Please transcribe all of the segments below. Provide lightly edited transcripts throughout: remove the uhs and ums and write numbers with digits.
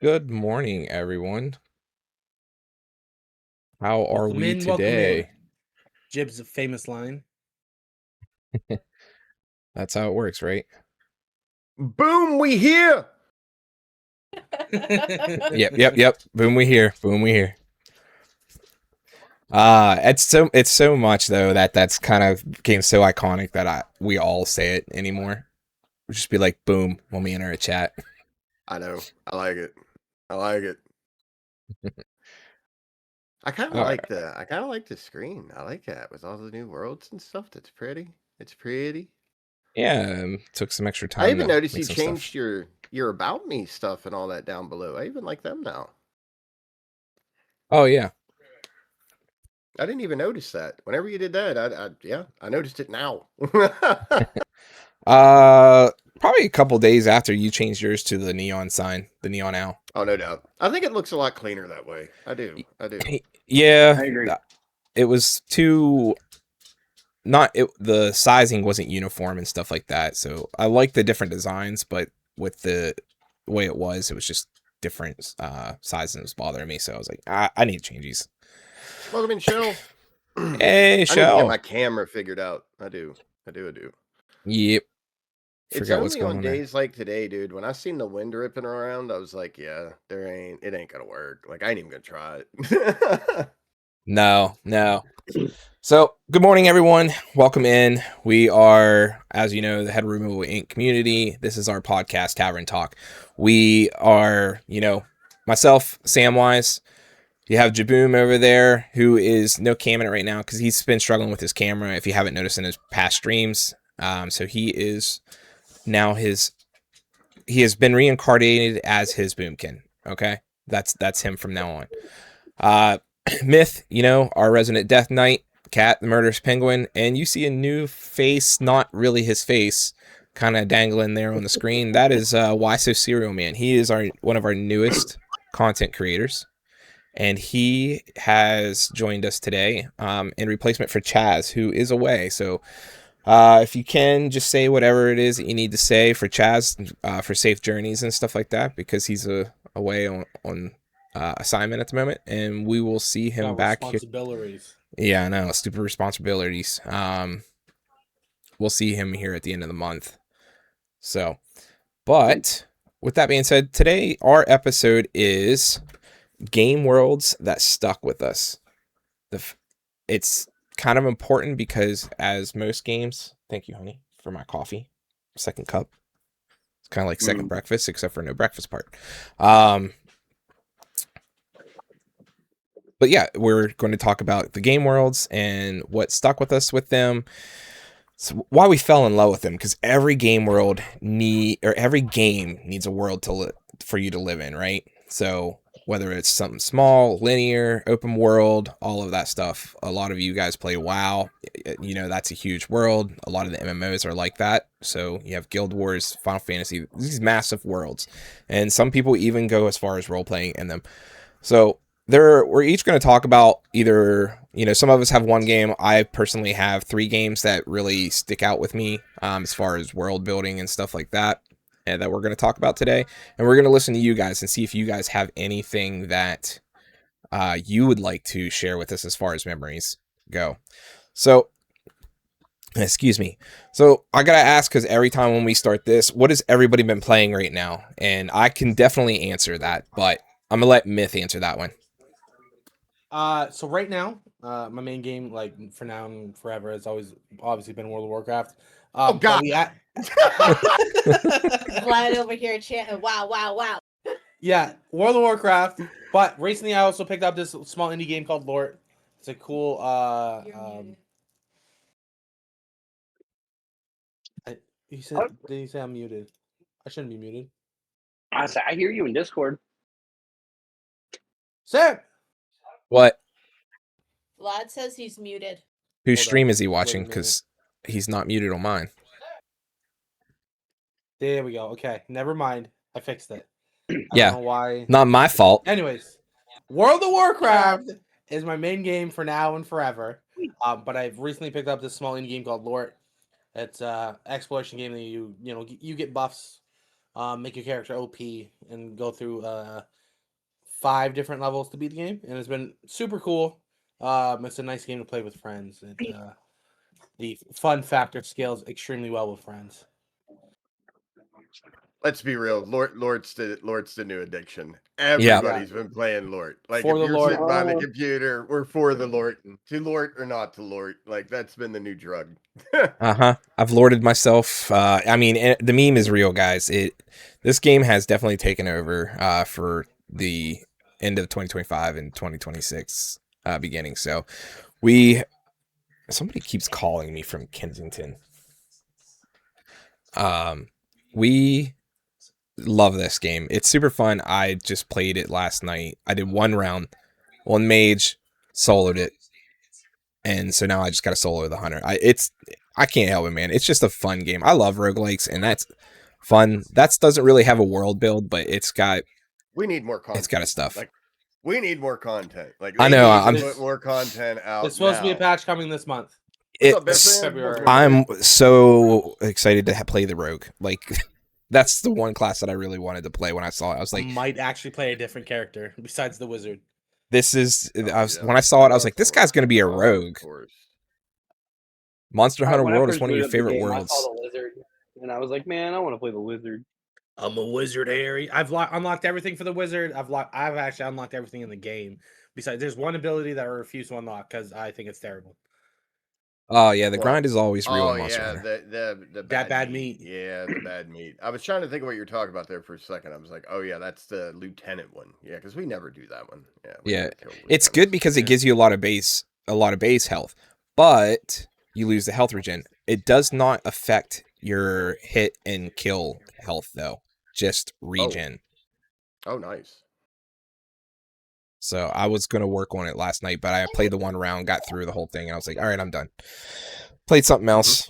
Good morning, everyone. How are Welcome we in, welcome in. today? Jib's famous line. That's how it works, right? Boom, we here. Yep. Boom, we here. Boom, we here. It's so much though that's kind of became so iconic that we all say it anymore. We'll just be like boom when we enter a chat. I know. I like it. I kind of All like the screen. I like that with all the new worlds and stuff. That's pretty. It's pretty. Yeah, took some extra time. I even to noticed make you some changed stuff. your about me stuff and all that down below. I even like them now. Oh yeah. I didn't even notice that. Whenever you did that, I noticed it now. Probably a couple days after you changed yours to the neon sign, the neon owl. Oh, no doubt. I think it looks a lot cleaner that way. I do. Yeah, I agree. It was too the sizing wasn't uniform and stuff like that. So I like the different designs, but with the way it was just different sizes. It was bothering me. So I was like, I need to change these. Welcome in, Shell. Hey, Shell. I need to get Shell. my camera figured out. I do. Yep. It's only on days like today, dude. When I seen the wind ripping around, I was like, yeah, it ain't gonna work. Like, I ain't even gonna try it. No. So, good morning, everyone. Welcome in. We are, as you know, the Head Removal Inc. community. This is our podcast, Tavern Talk. We are, myself, Samwise. You have Jaboom over there, who is no camming it right now because he's been struggling with his camera, if you haven't noticed in his past streams. So he is now he has been reincarnated as his Boomkin. Okay, that's him from now on. Myth, our resident Death Knight, Cat, the murderous penguin, and you see a new face, not really his face, kind of dangling there on the screen. That is Why So Serial Man. He is one of our newest content creators, and he has joined us today in replacement for Chaz, who is away. So if you can, just say whatever it is that you need to say for Chaz, for safe journeys and stuff like that, because he's away on assignment at the moment, and we will see him back here. Yeah, I know, stupid responsibilities. We'll see him here at the end of the month. So, but with that being said, today our episode is game worlds that stuck with us. It's kind of important because, as most games, thank you, honey, for my coffee. Second cup. It's kind of like second breakfast, except for no breakfast part. But yeah, we're going to talk about the game worlds and what stuck with us with them. So why we fell in love with them, because every game every game needs a world for you to live in, right? So whether it's something small, linear, open world, all of that stuff. A lot of you guys play WoW. That's a huge world. A lot of the MMOs are like that. So you have Guild Wars, Final Fantasy, these massive worlds. And some people even go as far as role-playing in them. So we're each going to talk about either, some of us have one game. I personally have 3 games that really stick out with me as far as world building and stuff like that, and that we're going to talk about today. And we're going to listen to you guys and see if you guys have anything that you would like to share with us as far as memories go. So, excuse me. So I got to ask, because every time when we start this, what has everybody been playing right now? And I can definitely answer that, but I'm going to let Myth answer that one. So right now, my main game, like for now and forever, has always obviously been World of Warcraft. Oh God! Glad over here chanting, wow. Yeah, World of Warcraft. But recently, I also picked up this small indie game called Lort. It's a cool. Did you say I'm muted? I shouldn't be muted. I hear you in Discord. Sam! What? Vlad says he's muted. Whose stream is he watching? Because he's not muted on mine. There we go. Okay, never mind. I fixed it. I don't know why. Not my fault. Anyways, World of Warcraft is my main game for now and forever. But I've recently picked up this small indie game called Lort. It's an exploration game that you get buffs make your character OP, and go through 5 different levels to beat the game, and it's been super cool. It's a nice game to play with friends. The fun factor scales extremely well with friends. Let's be real. Lord's the new addiction. Everybody's been playing Lord. Like For if the you're Lord. sitting behind the computer, we're for the Lord. To Lord or not to Lord. Like that's been the new drug. I've lorded myself. I mean, the meme is real, guys. This game has definitely taken over for the end of 2025 and 2026 beginning. So somebody keeps calling me from Kensington. We love this game. It's super fun. I just played it last night. I did 1 round, 1 mage, soloed it, and so now I just got to solo the hunter. I can't help it, man. It's just a fun game. I love roguelikes, and that's fun. That doesn't really have a world build, but we need more content. It's got a stuff. Like we need more content. Like I know. I'm put more content out. There's supposed to be a patch coming this month. February. I'm so excited to play the rogue. Like that's the one class that I really wanted to play when I saw it. I was like, I might actually play a different character besides the wizard. When I saw it, I was like, this guy's going to be a rogue. Monster Hunter World is one of your favorite worlds. I saw the wizard, and I was like, man, I want to play the wizard. I'm a wizard, Harry. I've unlocked everything for the wizard. I've actually unlocked everything in the game. Besides, there's one ability that I refuse to unlock because I think it's terrible. Oh yeah, the grind is always real in Monster Hunter. The bad meat. Yeah, the bad meat. I was trying to think of what you were talking about there for a second. I was like, oh yeah, that's the lieutenant one. Yeah, because we never do that one. Yeah. It's good because it gives you a lot of base health, but you lose the health regen. It does not affect your hit and kill health though, just regen. Oh nice. So I was going to work on it last night, but I played the 1 round, got through the whole thing, and I was like, all right, I'm done. Played something else.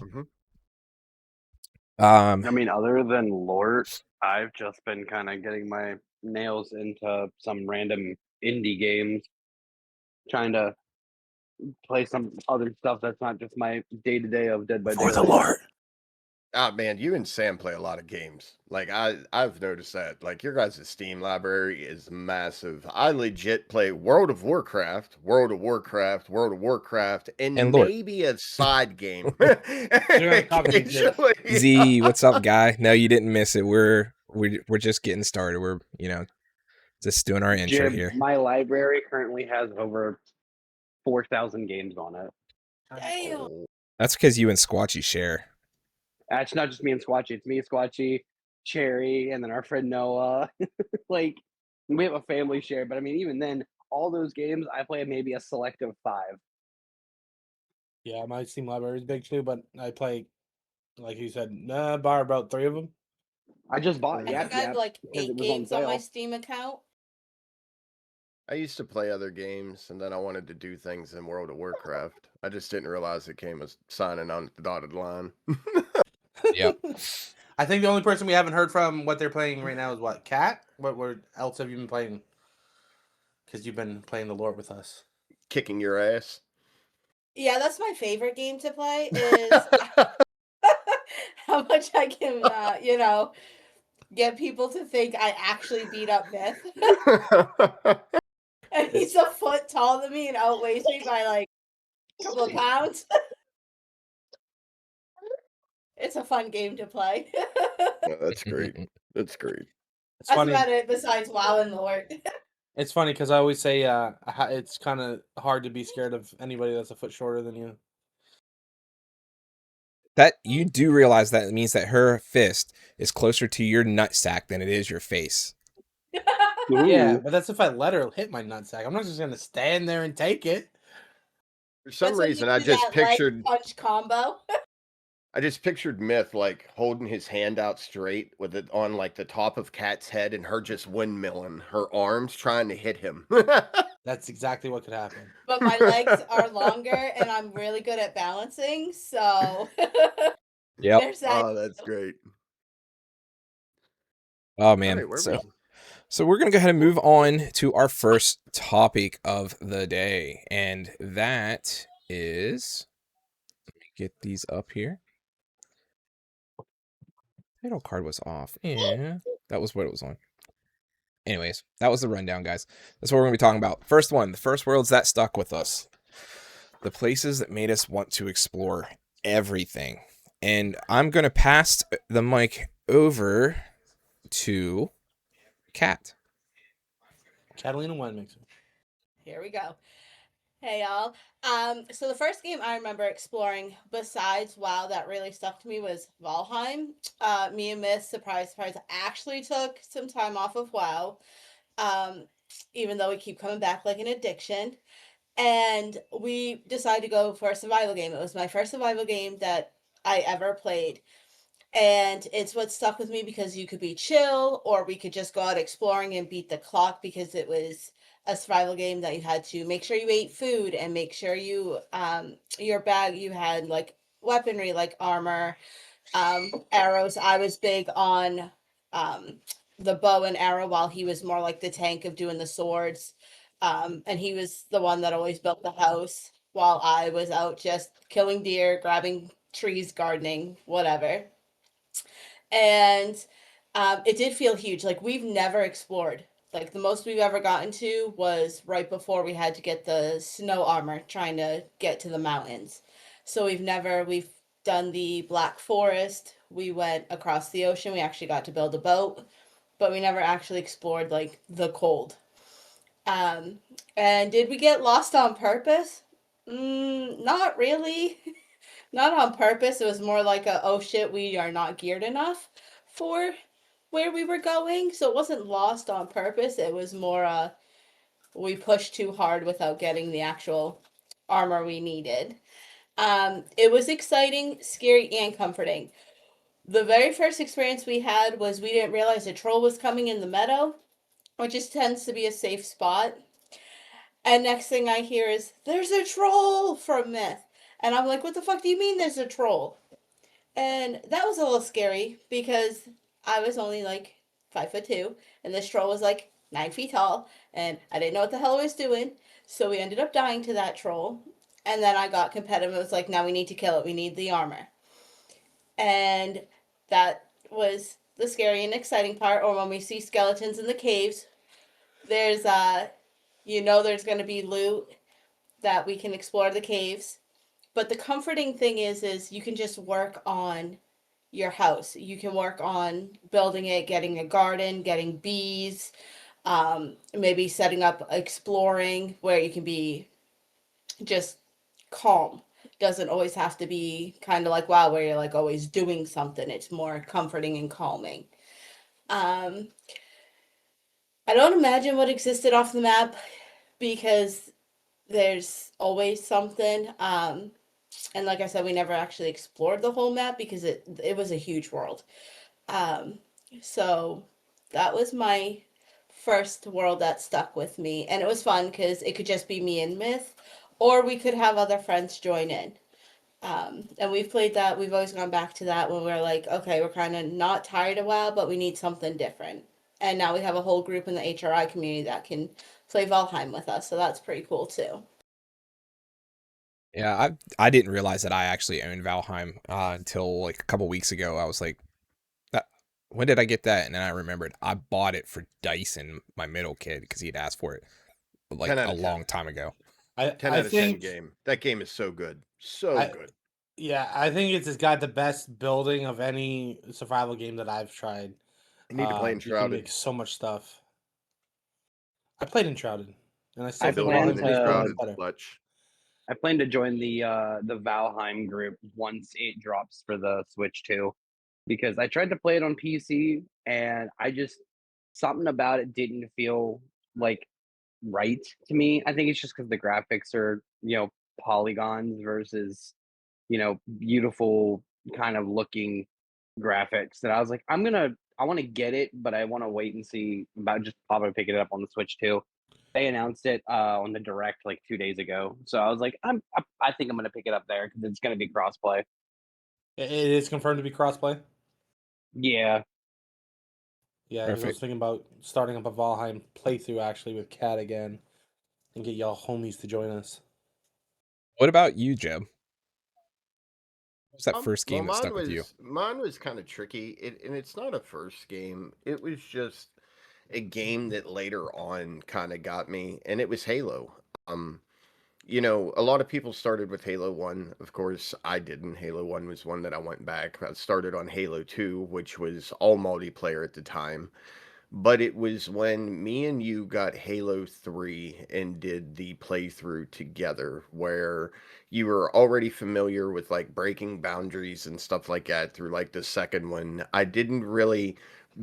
I mean, other than Lord, I've just been kind of getting my nails into some random indie games, trying to play some other stuff that's not just my day-to-day of Dead by Daylight. For the Lord. Ah, man, you and Sam play a lot of games. Like I've noticed that. Like your guys' Steam library is massive. I legit play World of Warcraft, and maybe a side game. Z, what's up, guy? No, you didn't miss it. We're just getting started. We're just doing our intro here. My library currently has over 4,000 games on it. Damn. That's because you and Squatchy share. It's not just me and Squatchy. It's me, Squatchy, Cherry, and then our friend Noah. Like, we have a family share, but I mean, even then, all those games, I play maybe a selective 5. Yeah, my Steam library is big too, but I play, like you said, bar about 3 of them. I just bought. I think I have like 8 games on my Steam account. I used to play other games, and then I wanted to do things in World of Warcraft. I just didn't realize it came as signing on the dotted line. Yep. I think the only person we haven't heard from what they're playing right now is what? Kat? What else have you been playing? Because you've been playing the Lord with us. Kicking your ass. Yeah, that's my favorite game to play is how much I can, get people to think I actually beat up Myth. And he's a foot taller than me and outweighs me by like a couple of pounds. It's a fun game to play. Yeah, that's great. That's great. That's funny. About it besides WoW and Lord. It's funny because I always say it's kind of hard to be scared of anybody that's a foot shorter than you. That you do realize that it means that her fist is closer to your nutsack than it is your face. Yeah, but that's if I let her hit my nutsack. I'm not just gonna stand there and take it. For some reason, I just pictured punch combo. I just pictured Myth like holding his hand out straight with it on like the top of Kat's head and her just windmilling her arms trying to hit him. That's exactly what could happen. But my legs are longer and I'm really good at balancing, so Yep. Oh, that's great. Oh man. Right, so we're gonna go ahead and move on to our first topic of the day, and that is, let me get these up here. Title card was off. Yeah, that was what it was on. Anyways, that was the rundown, guys. That's what we're going to be talking about. First one, the first worlds that stuck with us. The places that made us want to explore everything. And I'm going to pass the mic over to Kat. Catalina Wine Mixer. Here we go. Hey y'all. So the first game I remember exploring besides WoW that really stuck to me was Valheim. Me and Miss, surprise, actually took some time off of WoW. Even though we keep coming back like an addiction. And we decided to go for a survival game. It was my first survival game that I ever played. And it's what stuck with me because you could be chill or we could just go out exploring and beat the clock because it was a survival game that you had to make sure you ate food and make sure you your bag you had like weaponry like armor, arrows. I was big on um the bow and arrow while he was more like the tank of doing the swords. And he was the one that always built the house while I was out just killing deer, grabbing trees, gardening, whatever. And it did feel huge. Like we've never explored. Like the most we've ever gotten to was right before we had to get the snow armor, trying to get to the mountains. So we've done the Black Forest. We went across the ocean. We actually got to build a boat, but we never actually explored like the cold. Um, and did we get lost on purpose? Not really. Not on purpose. It was more like a, oh shit, we are not geared enough for where we were going. So it wasn't lost on purpose. It was more we pushed too hard without getting the actual armor we needed. It was exciting, scary, and comforting. The very first experience we had was we didn't realize a troll was coming in the meadow, which just tends to be a safe spot. And next thing I hear is, there's a troll from Myth. And I'm like, what the fuck do you mean there's a troll? And that was a little scary because I was only like 5'2", and this troll was like 9 feet tall, and I didn't know what the hell I was doing. So we ended up dying to that troll. And then I got competitive. It was like, now we need to kill it. We need the armor. And that was the scary and exciting part. Or when we see skeletons in the caves, there's there's going to be loot that we can explore the caves. But the comforting thing is you can just work on your house. You can work on building it, getting a garden, getting bees, maybe setting up exploring where you can be just calm. Doesn't always have to be kind of like WoW where you're like always doing something. It's more comforting and calming. Um, I don't imagine what existed off the map because there's always something. And like I said, we never actually explored the whole map because it was a huge world. Um, so that was my first world that stuck with me, and it was fun because it could just be me and Myth, or we could have other friends join in. And we've played that. We've always gone back to that when we're like, okay, we're kind of not tired of WoW, but we need something different. And now we have a whole group in the HRI community that can play Valheim with us, so that's pretty cool too. Yeah, I didn't realize that I actually owned Valheim until like a couple weeks ago. I was like, when did I get that? And then I remembered I bought it for Dyson, my middle kid, because he had asked for it like a long time ago. 10 out of 10 game. That game is so good. So good. Yeah, I think it's got the best building of any survival game that I've tried. You need to play You can Enshrouded. make so much stuff. I played Enshrouded, and I still I think plan Valheim is to- better. Clutch. I plan to join the Valheim group once it drops for the Switch 2, because I tried to play it on PC and I just something about it didn't feel like right to me. I think it's just because the graphics are polygons versus beautiful kind of looking graphics that I was like, I want to get it, but I want to wait and see about just probably picking it up on the Switch too. They announced it on the direct like 2 days ago, so I was like, I think I'm gonna pick it up there because it's gonna be crossplay. It is confirmed to be crossplay. Yeah, Yeah, I was Perfect. thinking about starting up a Valheim playthrough actually with Kat again, and get y'all homies to join us. What about you, Jeb? What's that first Well, game that stuck with you? mine was kind of tricky. And it's not a first game. It was just a game that later on kind of got me, and it was Halo. Um, a lot of people started with Halo 1. Of course, I didn't. Halo 1 was one that I went back. I started on Halo 2, which was all multiplayer at the time. But it was when me and you got Halo 3 and did the playthrough together, where you were already familiar with like breaking boundaries and stuff like that through like the second one. I didn't really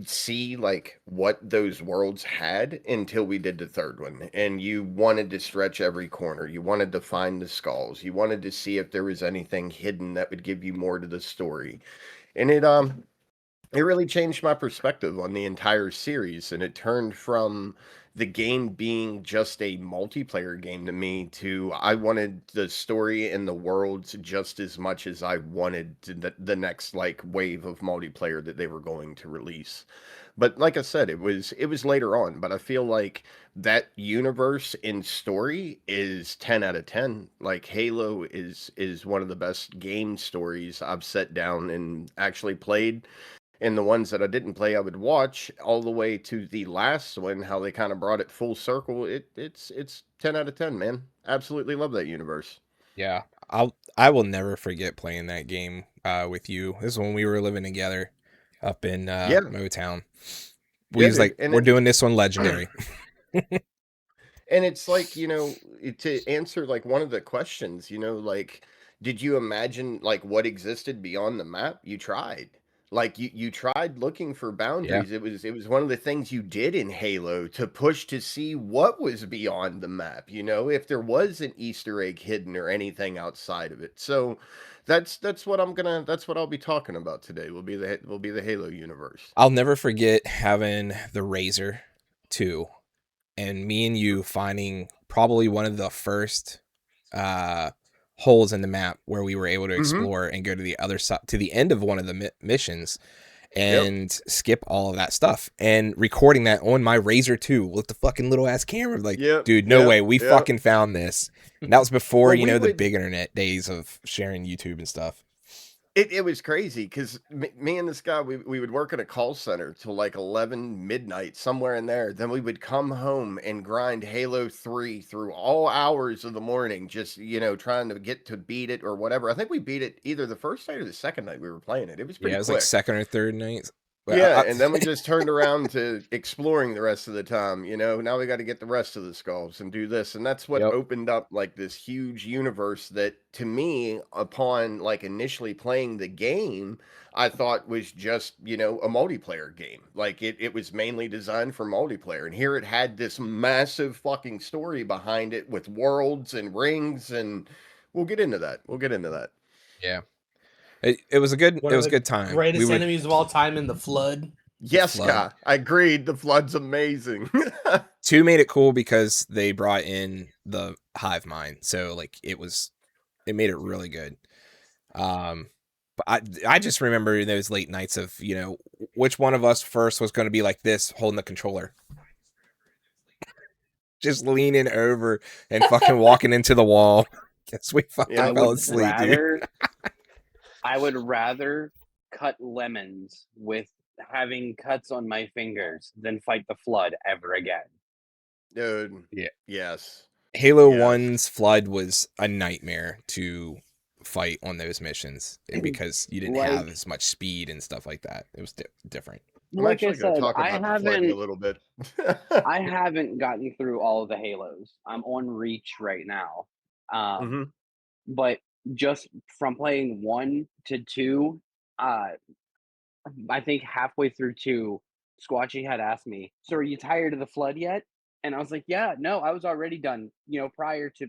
see like what those worlds had until we did the third one. And you wanted to stretch every corner. You wanted to find the skulls. You wanted to see if there was anything hidden that would give you more to the story. And it really changed my perspective on the entire series, and it turned from the game being just a multiplayer game to me to I wanted the story and the worlds just as much as I wanted the next like wave of multiplayer that they were going to release. But like I said, it was later on, but I feel like that universe and story is 10 out of 10. Like Halo is one of the best game stories I've sat down and actually played, and the ones that I didn't play, I would watch all the way to the last one. How they kind of brought it full circle. It's 10 out of 10, man. Absolutely love that universe. Yeah, I will never forget playing that game with you. This is when we were living together up in Yeah, Motown. We yeah, was dude. like, we're doing this one legendary. And it's like, to answer like one of the questions, like, did you imagine like what existed beyond the map? You tried. Like you tried looking for Yeah, boundaries. It was one of the things you did in Halo to push to see what was beyond the map, if there was an Easter egg hidden or anything outside of it. So that's what I'll be talking about today. Will be the Halo universe. I'll never forget having the Razor 2 and me and you finding probably one of the first uh holes in the map where we were able to Mhm. explore and go to the other side to the end of one of the missions Yep. and skip all of that stuff and recording that on my Razor 2 with the fucking little ass camera. Like, Yep. dude, no way, Yep. we Yep. fucking found this. And that was before, Well, we the would big internet days of sharing YouTube and stuff. It was crazy because me and this guy, we would work at a call center till like 11 midnight, somewhere in there. Then we would come home and grind Halo 3 through all hours of the morning, just, trying to get to beat it or whatever. I think we beat it either the first night or the second night we were playing it. It was Yeah, pretty it was like quick. second or third night. Well, Yeah, and then we just turned around to exploring the rest of the time, Now we got to get the rest of the skulls and do this. And that's what yep. opened up like this huge universe that to me, upon like initially playing the game, I thought was just, a multiplayer game. Like it was mainly designed for multiplayer. And here it had this massive fucking story behind it with worlds and rings, and we'll get into that. We'll get into that. Yeah. It was a good One of the time. We greatest would enemies of all time in the Flood. the Yes, flood. guy. I agreed. The flood's amazing. 2 made it cool because they brought in the hive mind. So like it made it really good. But I just remember those late nights of, which one of us first was going to be like this holding the controller. Just leaning over and fucking walking into the wall. Guess we fucking Yeah. fell asleep, dude. I would rather cut lemons with having cuts on my fingers than fight the flood ever again. Dude. Yeah. Yes. Halo Yes. 1's flood was a nightmare to fight on those missions because you didn't Like- have as much speed and stuff like that. It was different. I'm Like I actually going to said, talk I about the flood in a haven't little bit. I haven't gotten through all of the Halos. I'm on Reach right now. hmm But just from playing 1 to 2, I think halfway through 2, Squatchy had asked me, "So are you tired of the flood yet?" And I was like, "Yeah, no, I was already done, prior to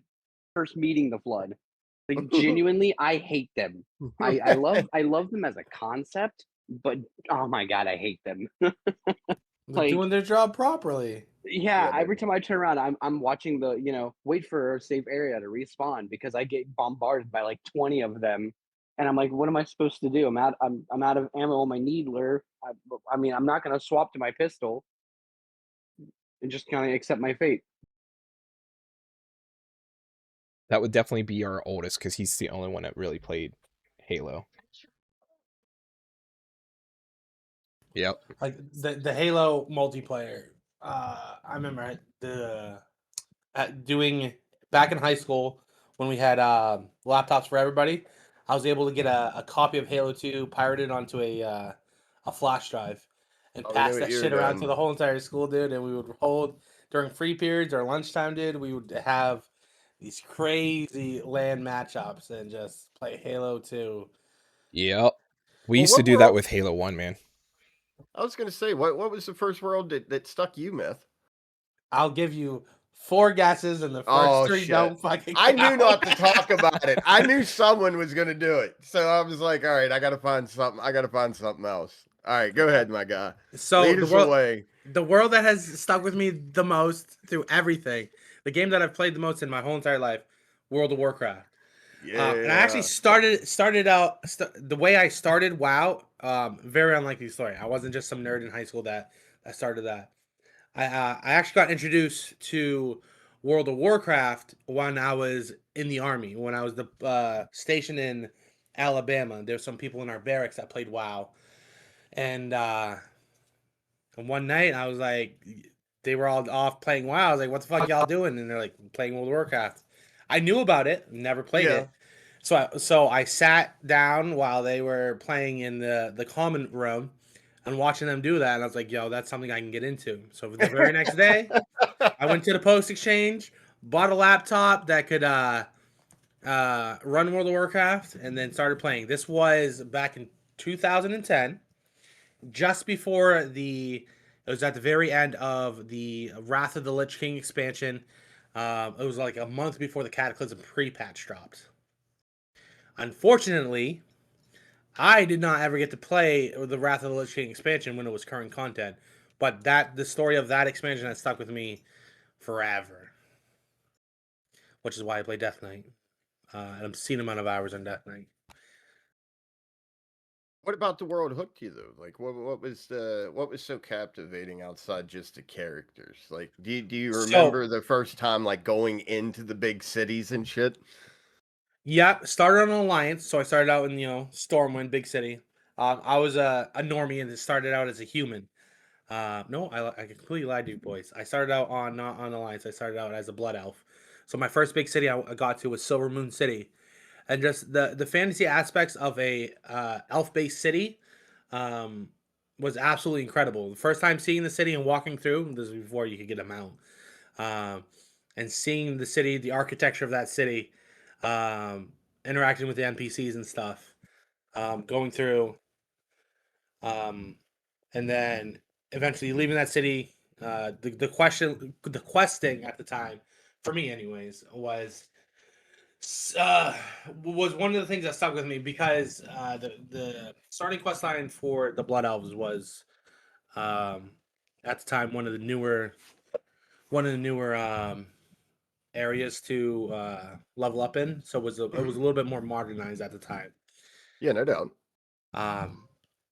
first meeting the flood." Like genuinely, I hate them. I love them as a concept, but oh my god, I hate them. They're Like, doing their job properly. yeah, Yeah, every time I turn around, I'm watching the, wait for a safe area to respawn because I get bombarded by like 20 of them. And I'm like, what am I supposed to do? I'm out of ammo on my needler. I mean, I'm not gonna swap to my pistol and just kind of accept my fate. That would definitely be our oldest because he's the only one that really played Halo. Yep. Like the Halo multiplayer. I remember doing back in high school when we had laptops for everybody. I was able to get a copy of Halo 2 pirated onto a flash drive and Oh, we know pass what that you were shit around to doing. the whole entire school, dude. And we would hold during free periods or lunchtime, dude. We would have these crazy LAN matchups and just play Halo 2. Yep. We Well, used to what do that world? with Halo 1, man. I was gonna say, what was the first world that stuck you, Myth? I'll give you 4 guesses, and the first Oh 3 shit! don't fucking I knew count. not to talk about it. I knew someone was gonna do it, so I was like, all right, I gotta find something. I gotta find something else. All right, go ahead, my guy. So Lead us away. the world that has stuck with me the most through everything, the game that I've played the most in my whole entire life, World of Warcraft. And I actually Yeah. started out the way I started. WoW, very unlikely story. I wasn't just some nerd in high school that started that. I actually got introduced to World of Warcraft when I was in the army. When I was stationed in Alabama, there's some people in our barracks that played WoW, and one night I was like, they were all off playing WoW. I was like, "What the fuck y'all doing?" And they're like, "Playing World of Warcraft." I knew about it, never played Yeah. it. So I sat down while they were playing in the common room and watching them do that, and I was like, "Yo, that's something I can get into." So the very next day, I went to the post exchange, bought a laptop that could run World of Warcraft, and then started playing. This was back in 2010, just before it was at the very end of the Wrath of the Lich King expansion. It was like a month before the Cataclysm pre-patch dropped. Unfortunately, I did not ever get to play the Wrath of the Lich King expansion when it was current content, but the story of that expansion has stuck with me forever, which is why I play Death Knight. And I'm seeing amount of hours on Death Knight. What about the world hooked you though? Like, what was so captivating outside just the characters? Like, do you So remember the first time like going into the big cities and shit? yeah, started on an alliance. So I started out in Stormwind, big city. I was a normie and started out as a human. No, I completely lied to you boys. I started out on not on alliance. I started out as a blood elf. So my first big city I got to was Silver Moon City, and just the fantasy aspects of a elf based city um, was absolutely incredible. The first time seeing the city and walking through, this was before you could get a mount, um, and seeing the city, the architecture of that city, um, interacting with the NPCs and stuff, going through, um, and then eventually leaving that city. The questing at the time, for me anyways, uh, was one of the things that stuck with me because the starting quest line for the Blood Elves was um, at the time one of the newer areas to level up in. So it was Mhm. a little bit more modernized at the time. Yeah, no doubt. Um,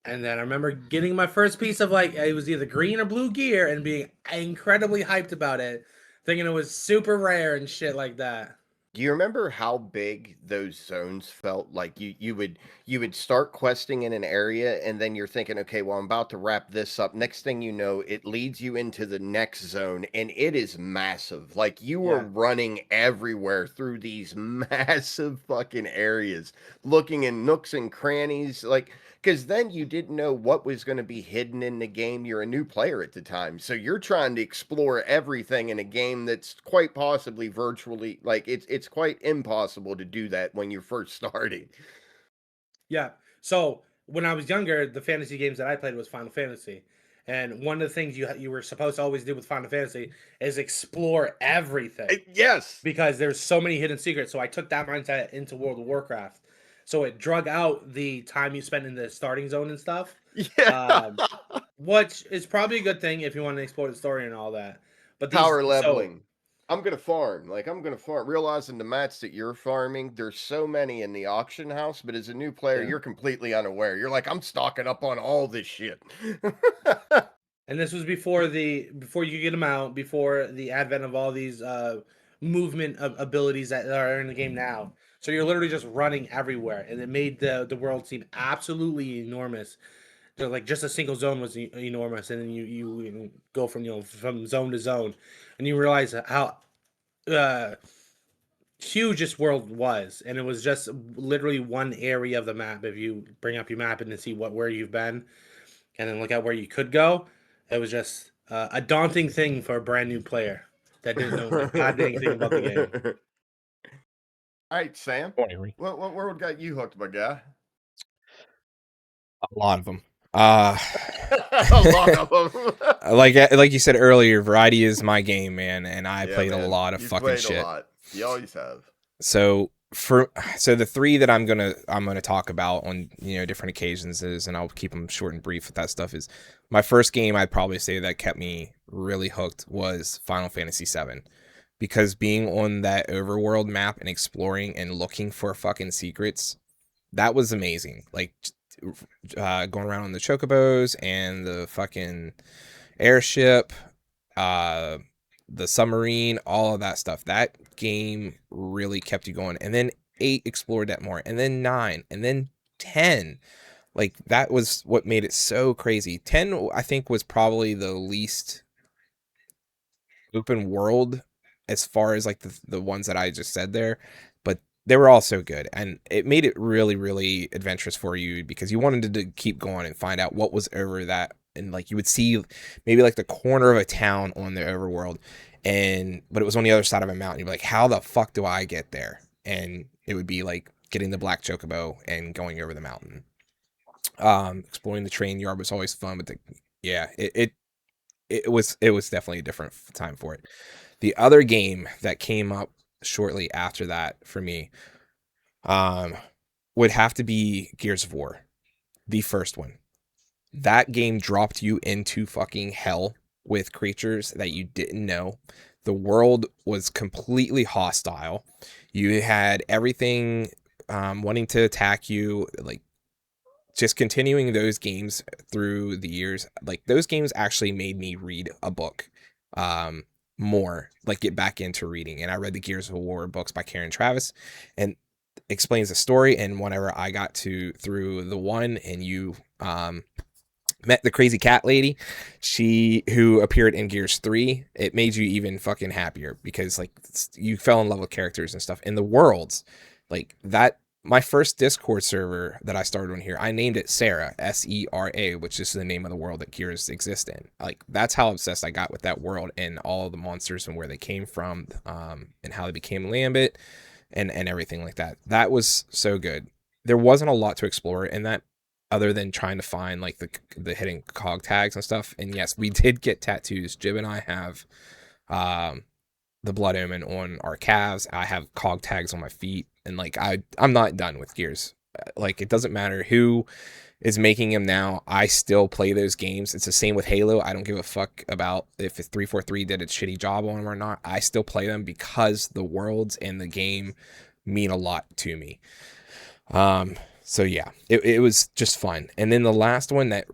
and then I remember getting my first piece of like it was either green or blue gear and being incredibly hyped about it, thinking it was super rare and shit like that. Do you remember how big those zones felt? Like you would start questing in an area and then you're thinking, okay, well, I'm about to wrap this up. Next thing you know, it leads you into the next zone and it is massive. Like you were Yeah. running everywhere through these massive fucking areas, looking in nooks and crannies, like because then you didn't know what was going to be hidden in the game. You're a new player at the time, so you're trying to explore everything in a game that's quite possibly virtually like it's quite impossible to do that when you're first starting. Yeah. So when I was younger, the fantasy games that I played was Final Fantasy, and one of the things you were supposed to always do with Final Fantasy is explore everything Yes. because there's so many hidden secrets. So I took that mindset into World of Warcraft. So it drug out the time you spent in the starting zone and stuff, Yeah. um, which is probably a good thing if you want to explore the story and all that. But Power leveling. I'm gonna farm. Like I'm gonna farm. Realizing the mats that you're farming, there's so many in the auction house, but as a new player, yeah. you're completely unaware. You're like, I'm stocking up on all this shit. And this was before you get them out, before the advent of all these movement abilities that are in the game now. So you're literally just running everywhere, and it made the world seem absolutely enormous. Like just a single zone was enormous, and then you go from zone to zone, and you realize how uh, huge this world was, and it was just literally one area of the map. If you bring up your map and then see where you've been, and then look at where you could go, it was just a daunting thing for a brand new player that didn't know had anything about the game. All right, Sam. Morning. What world got you hooked, my guy? A lot of them. A lot of them. like you said earlier, variety is my game, man, and I played man. a lot of You've fucking played shit. A lot. You always have. So the three that I'm gonna talk about on different occasions is, and I'll keep them short and brief with that stuff, is my first game I'd probably say that kept me really hooked was Final Fantasy VII, because being on that overworld map and exploring and looking for fucking secrets, that was amazing. Like going around on the chocobos and the fucking airship, the submarine, all of that stuff. That game really kept you going. And then 8 explored that more, and then 9, and then 10. Like that was what made it so crazy. 10 I think was probably the least open world as far as like the ones that I just said there, but they were all so good, and it made it really, really adventurous for you because you wanted to keep going and find out what was over that. And like you would see maybe like the corner of a town on the overworld, but it was on the other side of a mountain. You'd be like, how the fuck do I get there? And it would be like getting the black chocobo and going over the mountain. Exploring the train yard was always fun, but it was definitely a different time for it. The other game that came up shortly after that for me would have to be Gears of War, the first one. That game dropped you into fucking hell with creatures that you didn't know. The world was completely hostile. You had everything wanting to attack you. Like, just continuing those games through the years, like those games actually made me read a book more, like get back into reading. And I read the Gears of War books by Karen Travis, and explains the story. And whenever I got through the one, and you met the crazy cat lady, who appeared in Gears 3, it made you even fucking happier because like you fell in love with characters and stuff. And the worlds, like that, my first Discord server that I started on here, I named it Sera, Sera, which is the name of the world that Gears exists in. Like that's how obsessed I got with that world and all of the monsters and where they came from, and how they became Lambit and everything like that. That was so good. There wasn't a lot to explore in that, other than trying to find like the hidden cog tags and stuff. And yes, we did get tattoos. Jib and I have the blood omen on our calves. I have cog tags on my feet, and like I'm not done with Gears. Like it doesn't matter who is making them now, I still play those games. It's the same with Halo. I don't give a fuck about if 343 did its shitty job on them or not. I still play them because the worlds and the game mean a lot to me. So yeah, it was just fun. And then the last one that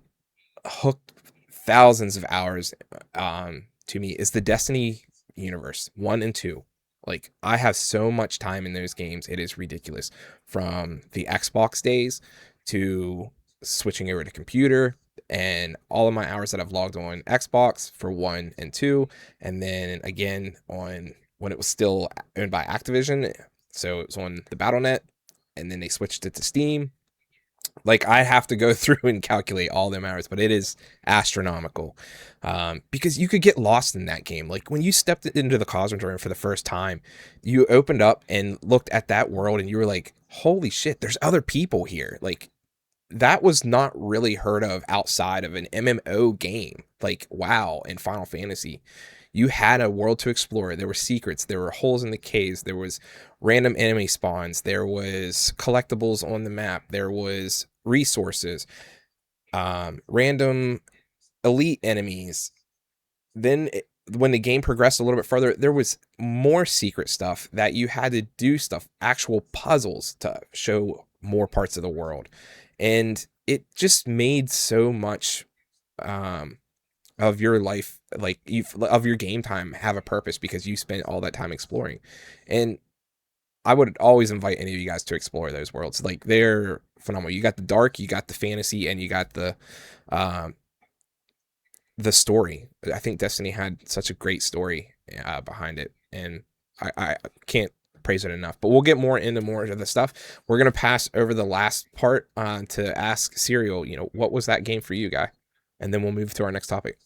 hooked thousands of hours to me is the Destiny universe 1 and 2. Like I have so much time in those games, it is ridiculous. From the Xbox days to switching over to computer, and all of my hours that I've logged on Xbox for 1 and 2, and then again on when it was still owned by Activision, so it was on the BattleNet, and then they switched it to Steam. Like I have to go through and calculate all them hours, but it is astronomical, because you could get lost in that game. Like when you stepped into the Cosmodrome for the first time, you opened up and looked at that world, and you were like, "Holy shit! There's other people here." Like that was not really heard of outside of an MMO game. Like WoW and Final Fantasy. You had a world to explore. There were secrets. There were holes in the caves. There was random enemy spawns. There was collectibles on the map. There was resources, random elite enemies. Then when the game progressed a little bit further, there was more secret stuff that you had to do actual puzzles to show more parts of the world. And it just made so much of your life, of your game time, have a purpose because you spent all that time exploring. And I would always invite any of you guys to explore those worlds. Like, they're phenomenal. You got the dark, you got the fantasy, and you got the story. I think Destiny had such a great story behind it, and I can't praise it enough. But we'll get more into more of the stuff. We're gonna pass over the last part to ask Serial. What was that game for you, guy? And then we'll move to our next topic.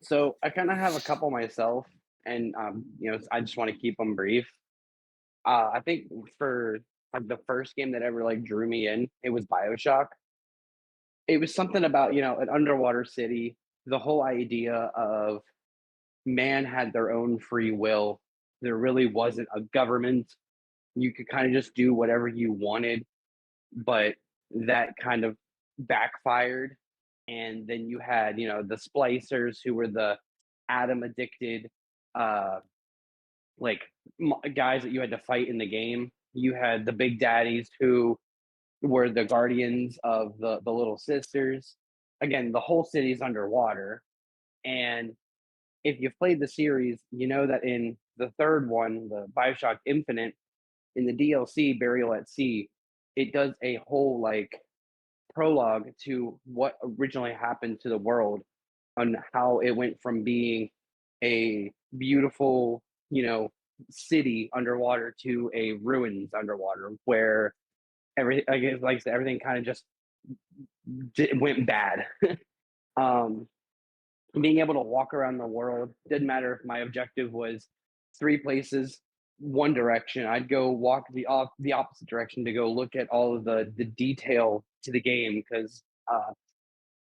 So I kind of have a couple myself, and I just want to keep them brief. I think for like the first game that ever like drew me in, it was BioShock. It was something about an underwater city. The whole idea of man had their own free will. There really wasn't a government. You could kind of just do whatever you wanted, but that kind of backfired. And then you had the splicers, who were the atom addicted uh like guys that you had to fight in the game. You had the big daddies, who were the guardians of the little sisters. Again, the whole city's underwater. And if you've played the series, you know that in the third one, the BioShock Infinite, in the DLC Burial at Sea, it does a whole like prologue to what originally happened to the world, on how it went from being a beautiful, city underwater to a ruins underwater, where everything, like I said, everything kind of just went bad. um, Being able to walk around the world didn't matter if my objective was 3 places, one direction. I'd go walk the opposite direction to go look at all of the detail to the game, because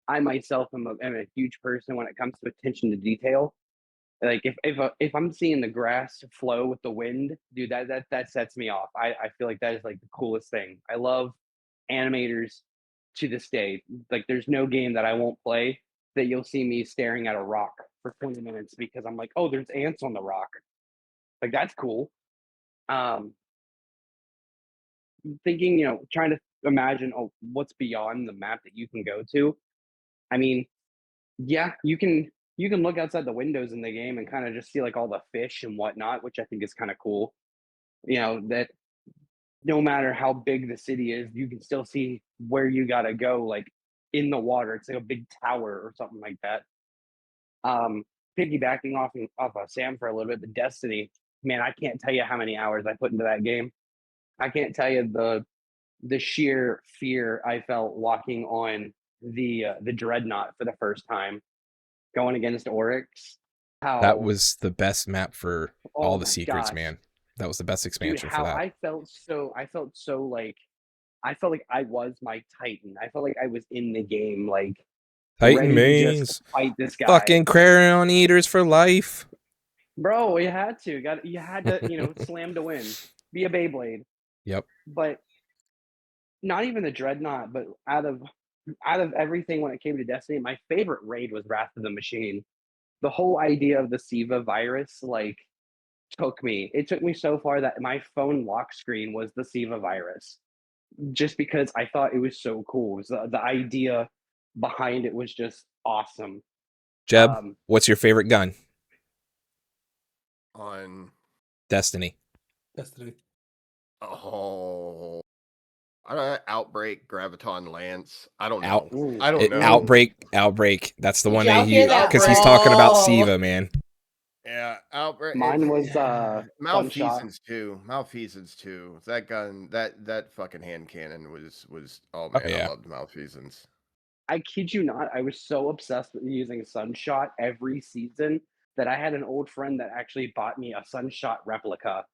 I myself am a huge person when it comes to attention to detail. Like if I'm seeing the grass flow with the wind, dude, that sets me off. I feel like that is like the coolest thing. I love animators to this day. Like, there's no game that I won't play that you'll see me staring at a rock for 20 minutes because I'm like, oh, there's ants on the rock. Like, that's cool. Um, Thinking, trying to imagine, what's beyond the map that you can go to. I mean, yeah, you can look outside the windows in the game and kind of just see like all the fish and whatnot, which I think is kind of cool. That no matter how big the city is, you can still see where you gotta go, like in the water. It's like a big tower or something like that. Um, Piggybacking off of Sam for a little bit, the Destiny, man, I can't tell you how many hours I put into that game. I can't tell you the sheer fear I felt walking on the dreadnought for the first time, going against Oryx. That How was the best map for Oh all the my secrets, gosh, man. That was the best dude, expansion for how that. I felt like I was my Titan. I felt like I was in the game, like Titan ready to just mains, fight this guy. fucking crayon eaters for life. Bro, you had to, slam to win. Be a Beyblade. Yep. But not even the Dreadnought, but out of everything when it came to Destiny, my favorite raid was Wrath of the Machine. The whole idea of the SIVA virus, like, it took me so far that my phone lock screen was the SIVA virus, just because I thought it was so cool. The idea behind it was just awesome. Jeb, what's your favorite gun? On Destiny. Destiny. Oh, I don't know, Outbreak, Graviton, Lance. I don't know. Out- I don't know. Outbreak. That's the Did one y'all they hear use that because he's talking about roll? SIVA, man. Yeah, Outbreak. Mine was Malfeasance too. Malfeasance too. That gun, that fucking hand cannon was. Oh man, yeah. I loved Malfeasance. I kid you not, I was so obsessed with using Sunshot every season that I had an old friend that actually bought me a Sunshot replica.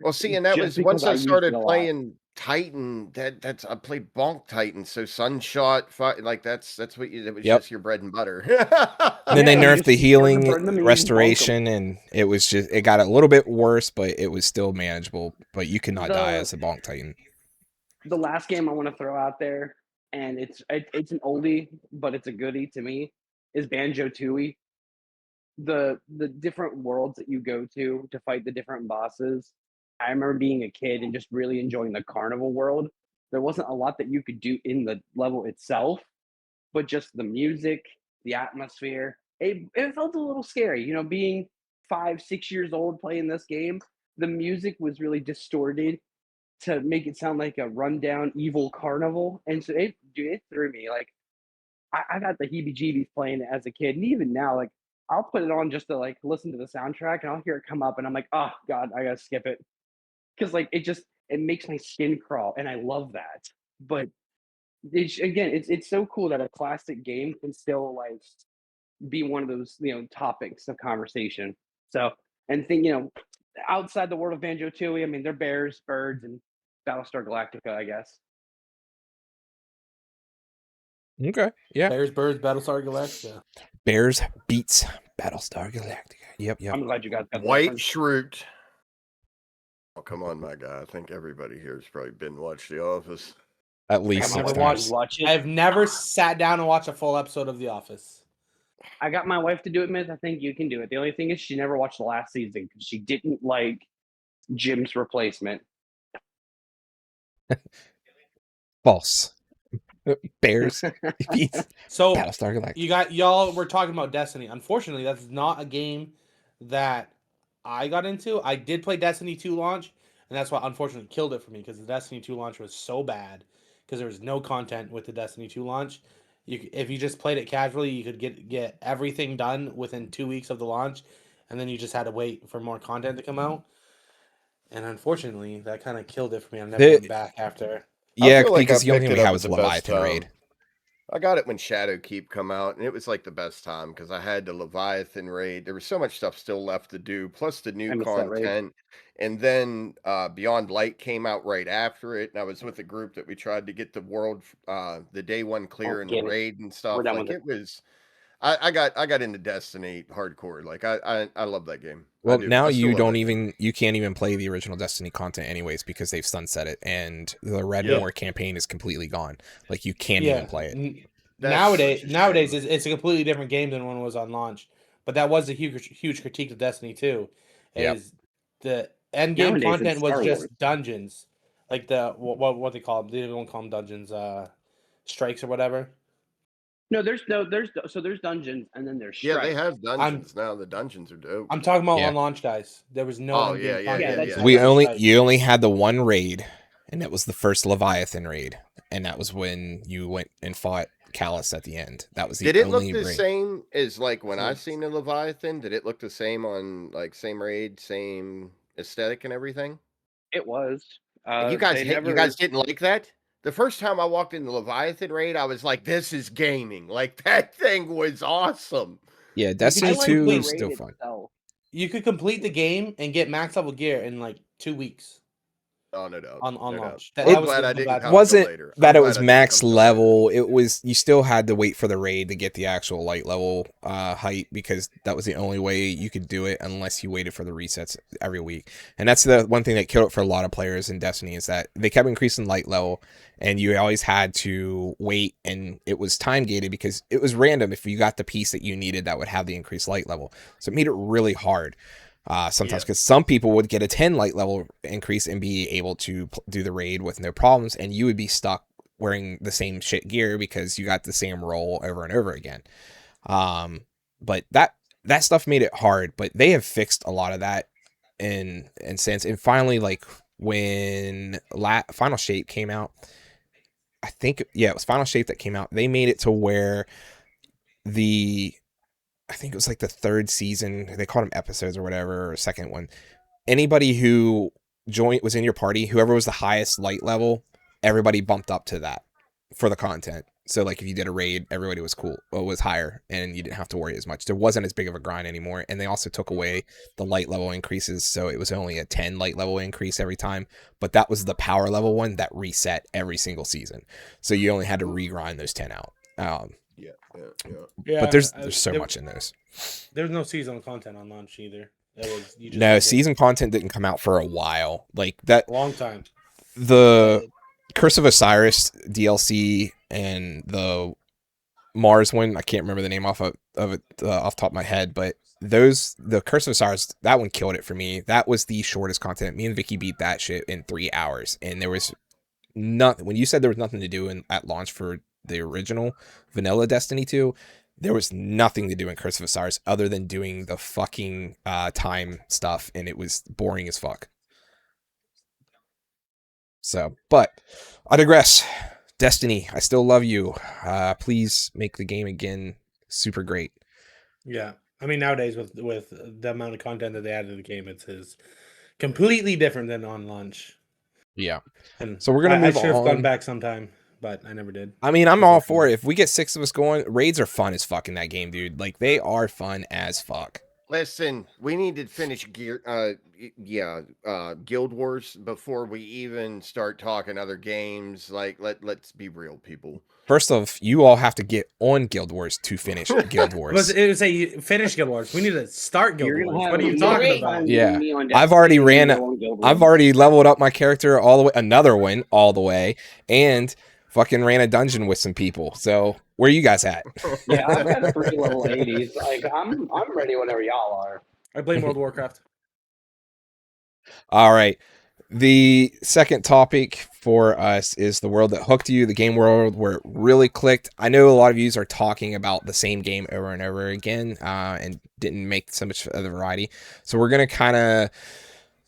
Well, see, and that Just was once because I I used it started a lot. playing Titan. That's I played Bonk Titan, so Sunshot, like that's what it was Yep. just your bread and butter. And then they Yeah, you nerfed the just burn healing them and you bonk 'em. restoration, and it got a little bit worse, but it was still manageable. But you cannot die as a Bonk Titan. The last game I want to throw out there, and it's an oldie, but it's a goodie to me, is Banjo-Tooie. The different worlds that you go to fight the different bosses. I remember being a kid and just really enjoying the carnival world. There wasn't a lot that you could do in the level itself, but just the music, the atmosphere. It felt a little scary, being 5, 6 years old playing this game. the music was really distorted to make it sound like a rundown evil carnival, and so it threw me. Like I got the heebie-jeebies playing it as a kid, and even now, like I'll put it on just to like listen to the soundtrack, and I'll hear it come up, and I'm like, oh god, I gotta skip it because like it makes my skin crawl, and I love that. But it's so cool that a classic game can still like be one of those topics of conversation. So and think outside the world of Banjo Tooie, I mean they're bears, birds, and Battlestar Galactica, I guess. Okay. Yeah. Bears, Birds, Battlestar Galactica. Bears beats Battlestar Galactica. Yep. I'm glad you got that White reference. Shroot. Oh, come on, my guy. I think everybody here has probably been watched The Office. At least I've six never times. watch it. I've never sat down and watched a full episode of The Office. I got my wife to do it, Myth. I think you can do it. The only thing is she never watched the last season because she didn't like Jim's replacement. False. Bears beats So Battlestar Galactica. y'all were talking about Destiny. Unfortunately, that's not a game that I got into. I did play Destiny 2 launch, and that's what unfortunately killed it for me because the Destiny 2 launch was so bad because there was no content with the Destiny 2 launch. If you just played it casually, you could get everything done within 2 weeks of the launch, and then you just had to wait for more content to come out. And unfortunately, that kind of killed it for me. I never went back after. Yeah, feel like because I the only picked thing we it up had at was the Leviathan best raid. time. I got it when Shadowkeep come out, and it was like the best time because I had the Leviathan raid. There was so much stuff still left to do, plus the I new missed that raid. content. And then Beyond Light came out right after it, and I was with a group that we tried to get the world, the day one clear in the get it. raid and stuff. We're done Like with it was, I got into Destiny hardcore. Like I love that game. I Well, do. now I still you love don't that game. you can't even play the original Destiny content anyways because they've sunset it and the Red Yeah. Moor campaign is completely gone. Like you can't Yeah. even play it. That's Nowadays, such a shame. it's a completely different game than when it was on launch. But that was a huge critique of Destiny 2, Yep. is the end game Nowadays, it's content was Star just Wars. dungeons, like the what they call them. They don't call them dungeons, strikes or whatever. No, there's dungeons and then there's Yeah, they strikes. have dungeons now. The dungeons are dope. I'm talking about Yeah. on launch, guys. There was no Oh, end yeah, game yeah, content. yeah, besides We the strike. you only had the one raid, and that was the first Leviathan raid, and that was when you went and fought Callus at the end. That was the Did it look only the raid. same as like when I Yes. seen the Leviathan? Did it look the same on like same raid, same aesthetic and everything? It was. And you guys didn't like that? The first time I walked in the Leviathan raid, I was like, "This is gaming!" Like that thing was awesome. Yeah, I Destiny like 2 the is still fun. You could complete the game and get max level gear in like 2 weeks Oh no doubt. on no doubt. launch. I'm That was glad the I didn't bad come part. Wasn't till later. that I'm it glad was I didn't max come till later. level? It was you still had to wait for the raid to get the actual light level height because that was the only way you could do it unless you waited for the resets every week. And that's the one thing that killed it for a lot of players in Destiny is that they kept increasing light level and you always had to wait, and it was time gated because it was random if you got the piece that you needed that would have the increased light level. So it made it really hard. Sometimes because some people would get a 10 light level increase and be able to do the raid with no problems, and you would be stuck wearing the same shit gear because you got the same role over and over again. But that stuff made it hard, but they have fixed a lot of that in sense. And finally, like when Final Shape came out, I think it was Final Shape that came out. They made it to where I think it was like the third season. They called them episodes or whatever, or second one. Anybody who was in your party, whoever was the highest light level, everybody bumped up to that for the content. So like if you did a raid, everybody was was higher, and you didn't have to worry as much. There wasn't as big of a grind anymore, and they also took away the light level increases, so it was only a 10 light level increase every time. But that was the power level one that reset every single season, so you only had to regrind those 10 out. Yeah, But there's so much in those. There's no seasonal content on launch either. Season content didn't come out for a while. Like that, long time. The Curse of Osiris DLC and the Mars one, I can't remember the name off it off the top of my head, but the Curse of Osiris, that one killed it for me. That was the shortest content. Me and Vicky beat that shit in 3 hours, and there was nothing. When you said there was nothing to do at launch for the original vanilla Destiny 2, there was nothing to do in Curse of Osiris other than doing the fucking time stuff, and it was boring as fuck. So, but I digress. Destiny, I still love you. Please make the game again super great. Yeah, I mean nowadays with the amount of content that they added to the game, it's completely different than on launch. Yeah. And So we're gonna move I should have gone on. back sometime, but I never did. I mean, I'm all for it. If we get 6 of us going, raids are fun as fuck in that game, dude. Like, they are fun as fuck. Listen, we need to finish Guild Wars before we even start talking other games. Like, let's be real, people. First off, you all have to get on Guild Wars to finish Guild Wars. It would say you finish Guild Wars. We need to start Guild You're gonna Wars. have What are you a talking great about? time Yeah. me on I've already Destiny ran. and go on Guild I've Wars. already leveled up my character all the way, another one all the way, and fucking ran a dungeon with some people. So where you guys at? Yeah, I've got 3 level 80s. Like I'm ready whenever y'all are. I blame World of Warcraft. All right. The second topic for us is the world that hooked you, the game world where it really clicked. I know a lot of you are talking about the same game over and over again and didn't make so much of the variety. So we're going to kind of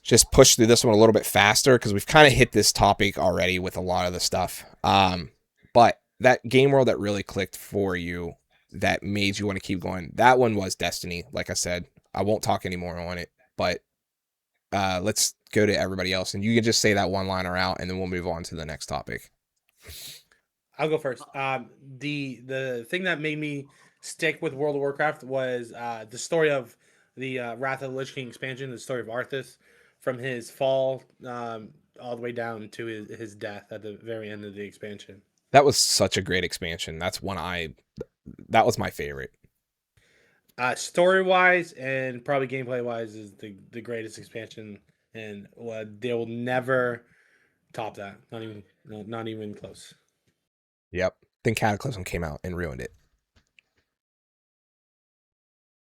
just push through this one a little bit faster because we've kind of hit this topic already with a lot of the stuff. But that game world that really clicked for you, that made you want to keep going, that one was Destiny. Like I said, I won't talk anymore on it, but let's go to everybody else, and you can just say that one liner out, and then we'll move on to the next topic. I'll go first. The thing that made me stick with World of Warcraft was the story of the Wrath of the Lich King expansion, the story of Arthas, from his fall all the way down to his death at the very end of the expansion. That was such a great expansion. That was my favorite. Story wise and probably gameplay wise is the greatest expansion, and they will never top that. Not even close. Yep. Then Cataclysm came out and ruined it.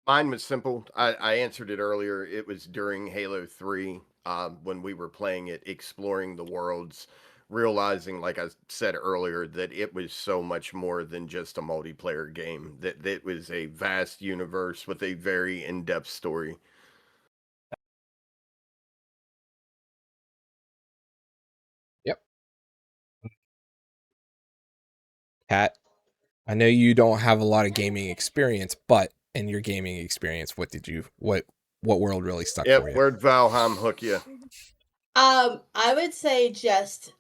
Mine was simple. I answered it earlier. It was during Halo 3 when we were playing it, exploring the worlds, realizing, like I said earlier, that it was so much more than just a multiplayer game, that it was a vast universe with a very in-depth story. Yep. Kat, I know you don't have a lot of gaming experience, but in your gaming experience, what world really stuck for you? Where'd Valheim hook you? I would say just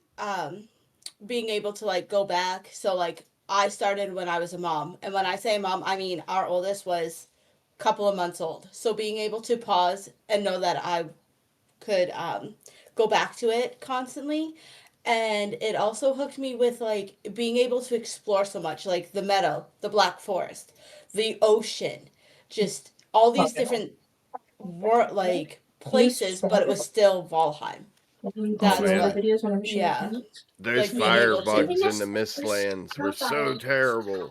being able to like go back. So like I started when I was a mom, and when I say mom, I mean our oldest was a couple of months old. So being able to pause and know that I could go back to it constantly. And it also hooked me with like being able to explore so much, like the meadow, the Black Forest, the ocean, just all these different like places, but it was still Valheim. That's man. what, yeah. Those Like being able to- firebugs in the Mistlands were so terrible.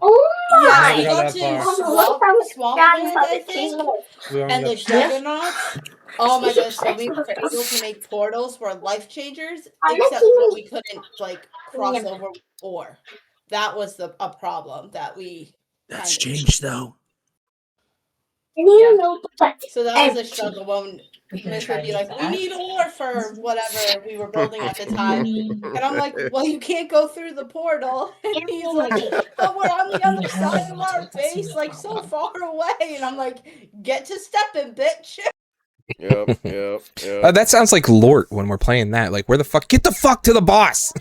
Yeah, we Never got got that to far. Swampland, I think, We only and the got Juggernauts. Oh my goodness, when we were able to make portals were life changers, except for we couldn't like cross over or. That was a problem that we That's kind of- changed though. Yeah. So that was a struggle when Miss would be like, "We need ore for whatever we were building at the time," and I'm like, "Well, you can't go through the portal." And he's like, "But we're on the other side of our base, like so far away," and I'm like, "Get to stepping, bitch." Yep. That sounds like Lort when we're playing that. Like, where the fuck? Get the fuck to the boss!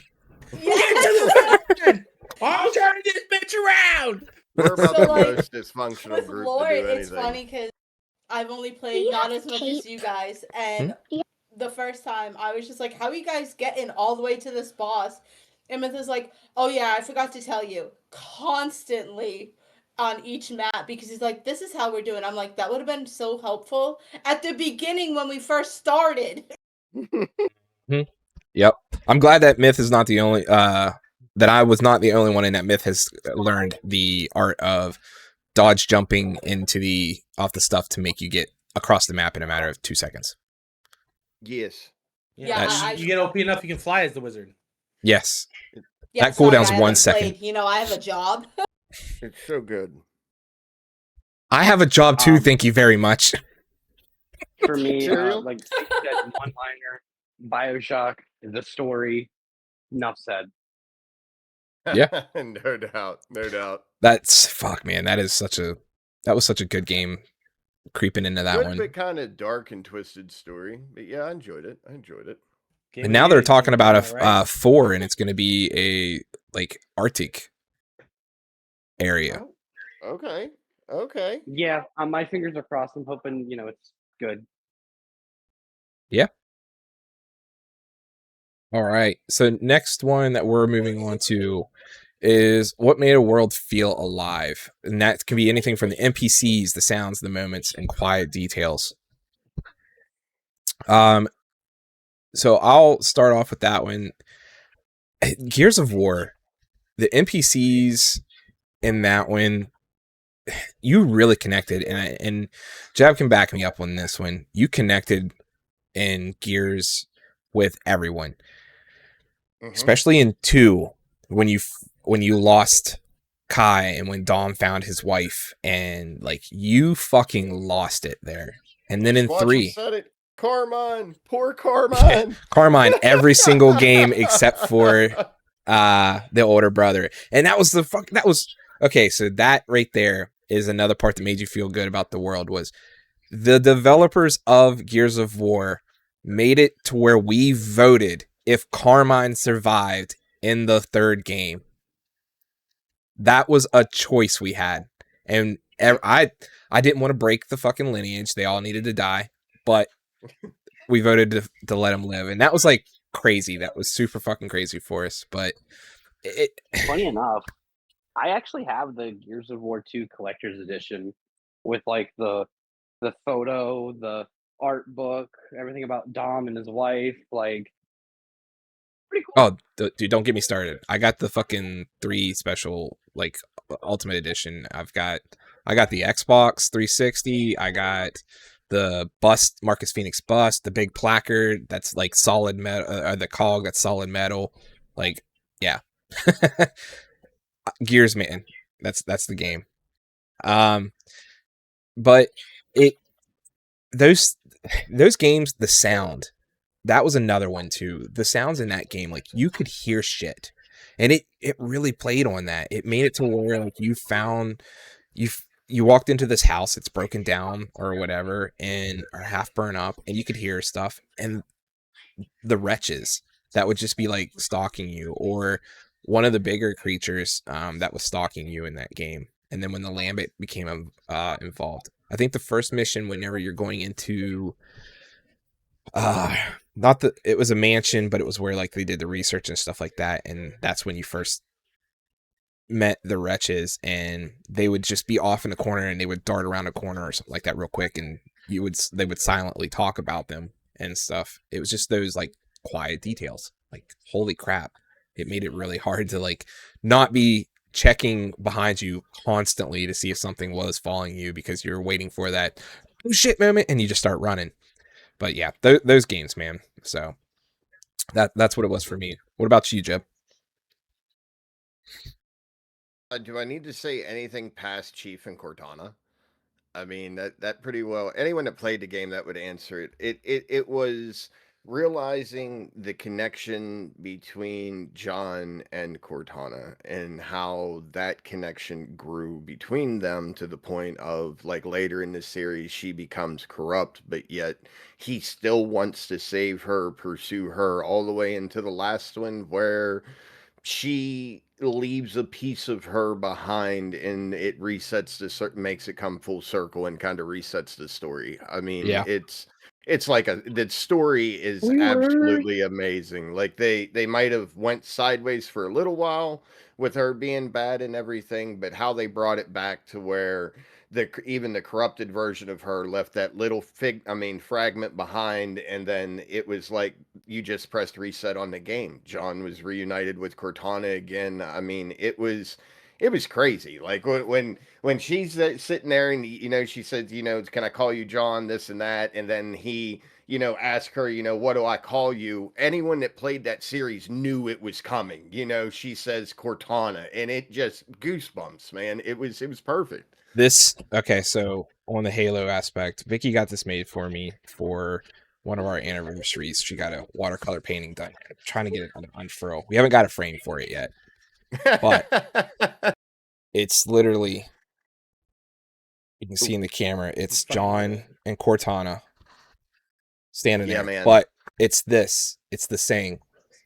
Yes. I'm turning this bitch around. We're about So, the like, most dysfunctional With group Lord, to do anything. it's funny because I've only played not as much as you guys, and the first time I was just like, "How are you guys getting all the way to this boss?" And Myth is like, "Oh yeah, I forgot to tell you." Constantly on each map because he's like, "This is how we're doing." I'm like, "That would have been so helpful at the beginning when we first started." Yep. I'm glad that Myth is not the only that I was not the only one in that Myth has learned the art of dodge jumping off the stuff to make you get across the map in a matter of 2 seconds. Yes. Yeah, You get OP enough, you can fly as the wizard. Yes. Yeah, That cooldown's sorry, I 1 haven't second. played. You know, I have a job. It's so good. I have a job too. Thank you very much. For me, Cereal? like I said, one-liner, Bioshock, the story, enough said. Yeah. No doubt. No doubt. That's fuck, man. That was such a good game. Creeping into that Good, one, but kind of dark and twisted story. But yeah, I enjoyed it. Game and of now the they're year, talking Game of about the a year, right? 4, and it's going to be a like Arctic area. Oh, okay. Yeah, my fingers are crossed. I'm hoping it's good. Yeah. All right. So next one that we're moving on to is what made a world feel alive, and that can be anything from the NPCs, the sounds, the moments, and quiet details. So I'll start off with that one. Gears of War, the NPCs in that one, you really connected, and Jab can back me up on this one. You connected in Gears with everyone, especially in 2 when you lost Kai and when Dom found his wife, and like you fucking lost it there. And then in Squatchy 3, said it. Carmine, poor Carmine. Carmine, every single game except for the older brother. And that was okay, so that right there is another part that made you feel good about the world. Was the developers of Gears of War made it to where we voted if Carmine survived in the 3rd game. That was a choice we had. And I didn't want to break the fucking lineage. They all needed to die, but we voted to let them live. And that was like crazy. That was super fucking crazy for us. But Funny enough, I actually have the Gears of War 2 collector's edition with like the photo, the art book, everything about Dom and his wife, like pretty cool. oh, dude, don't get me started. I got the fucking 3 special like Ultimate Edition. I got the Xbox 360. I got the bust, Marcus Phoenix bust, the big placard that's like solid metal, the cog that's solid metal. Like, yeah. Gears, man. That's the game. But those games, the sound, that was another one too. The sounds in that game, like you could hear shit, and it really played on that. It made it to where like you walked into this house, it's broken down or whatever, and or half burnt up, and you could hear stuff, and the wretches that would just be like stalking you, or one of the bigger creatures that was stalking you in that game. And then when the Lambit became involved, I think the first mission, whenever you're going into not that it was a mansion, but it was where like they did the research and stuff like that, and that's when you first met the wretches, and they would just be off in the corner, and they would dart around a corner or something like that real quick, and they would silently talk about them and stuff. It was just those like quiet details. Like, holy crap, it made it really hard to like not be checking behind you constantly to see if something was following you, because you're waiting for that oh shit moment, and you just start running. But yeah, those games, man. So that's what it was for me. What about you, Jeb? Do I need to say anything past Chief and Cortana? I mean that pretty well. Anyone that played the game that would answer it. It was realizing the connection between John and Cortana and how that connection grew between them to the point of like later in the series she becomes corrupt, but yet he still wants to save her, pursue her all the way into the last one where she leaves a piece of her behind and it resets makes it come full circle and kind of resets the story. I mean, Yeah. it's like the story is absolutely amazing. Like they might have went sideways for a little while with her being bad and everything, but how they brought it back to where even the corrupted version of her left that little fragment behind, and then it was like you just pressed reset on the game. John was reunited with Cortana again. I mean, it was crazy. Like when she's sitting there and she said, can I call you John, this and that, and then he ask her, what do I call you? Anyone that played that series knew it was coming. She says Cortana, and it just goosebumps, man. It was perfect. Okay, so on the Halo aspect, Vicky got this made for me for one of our anniversaries. She got a watercolor painting done. I'm trying to get it to unfurl. We haven't got a frame for it yet. But it's literally, you can see in the camera, it's John and Cortana standing there. Man. But it's this. It's the saying,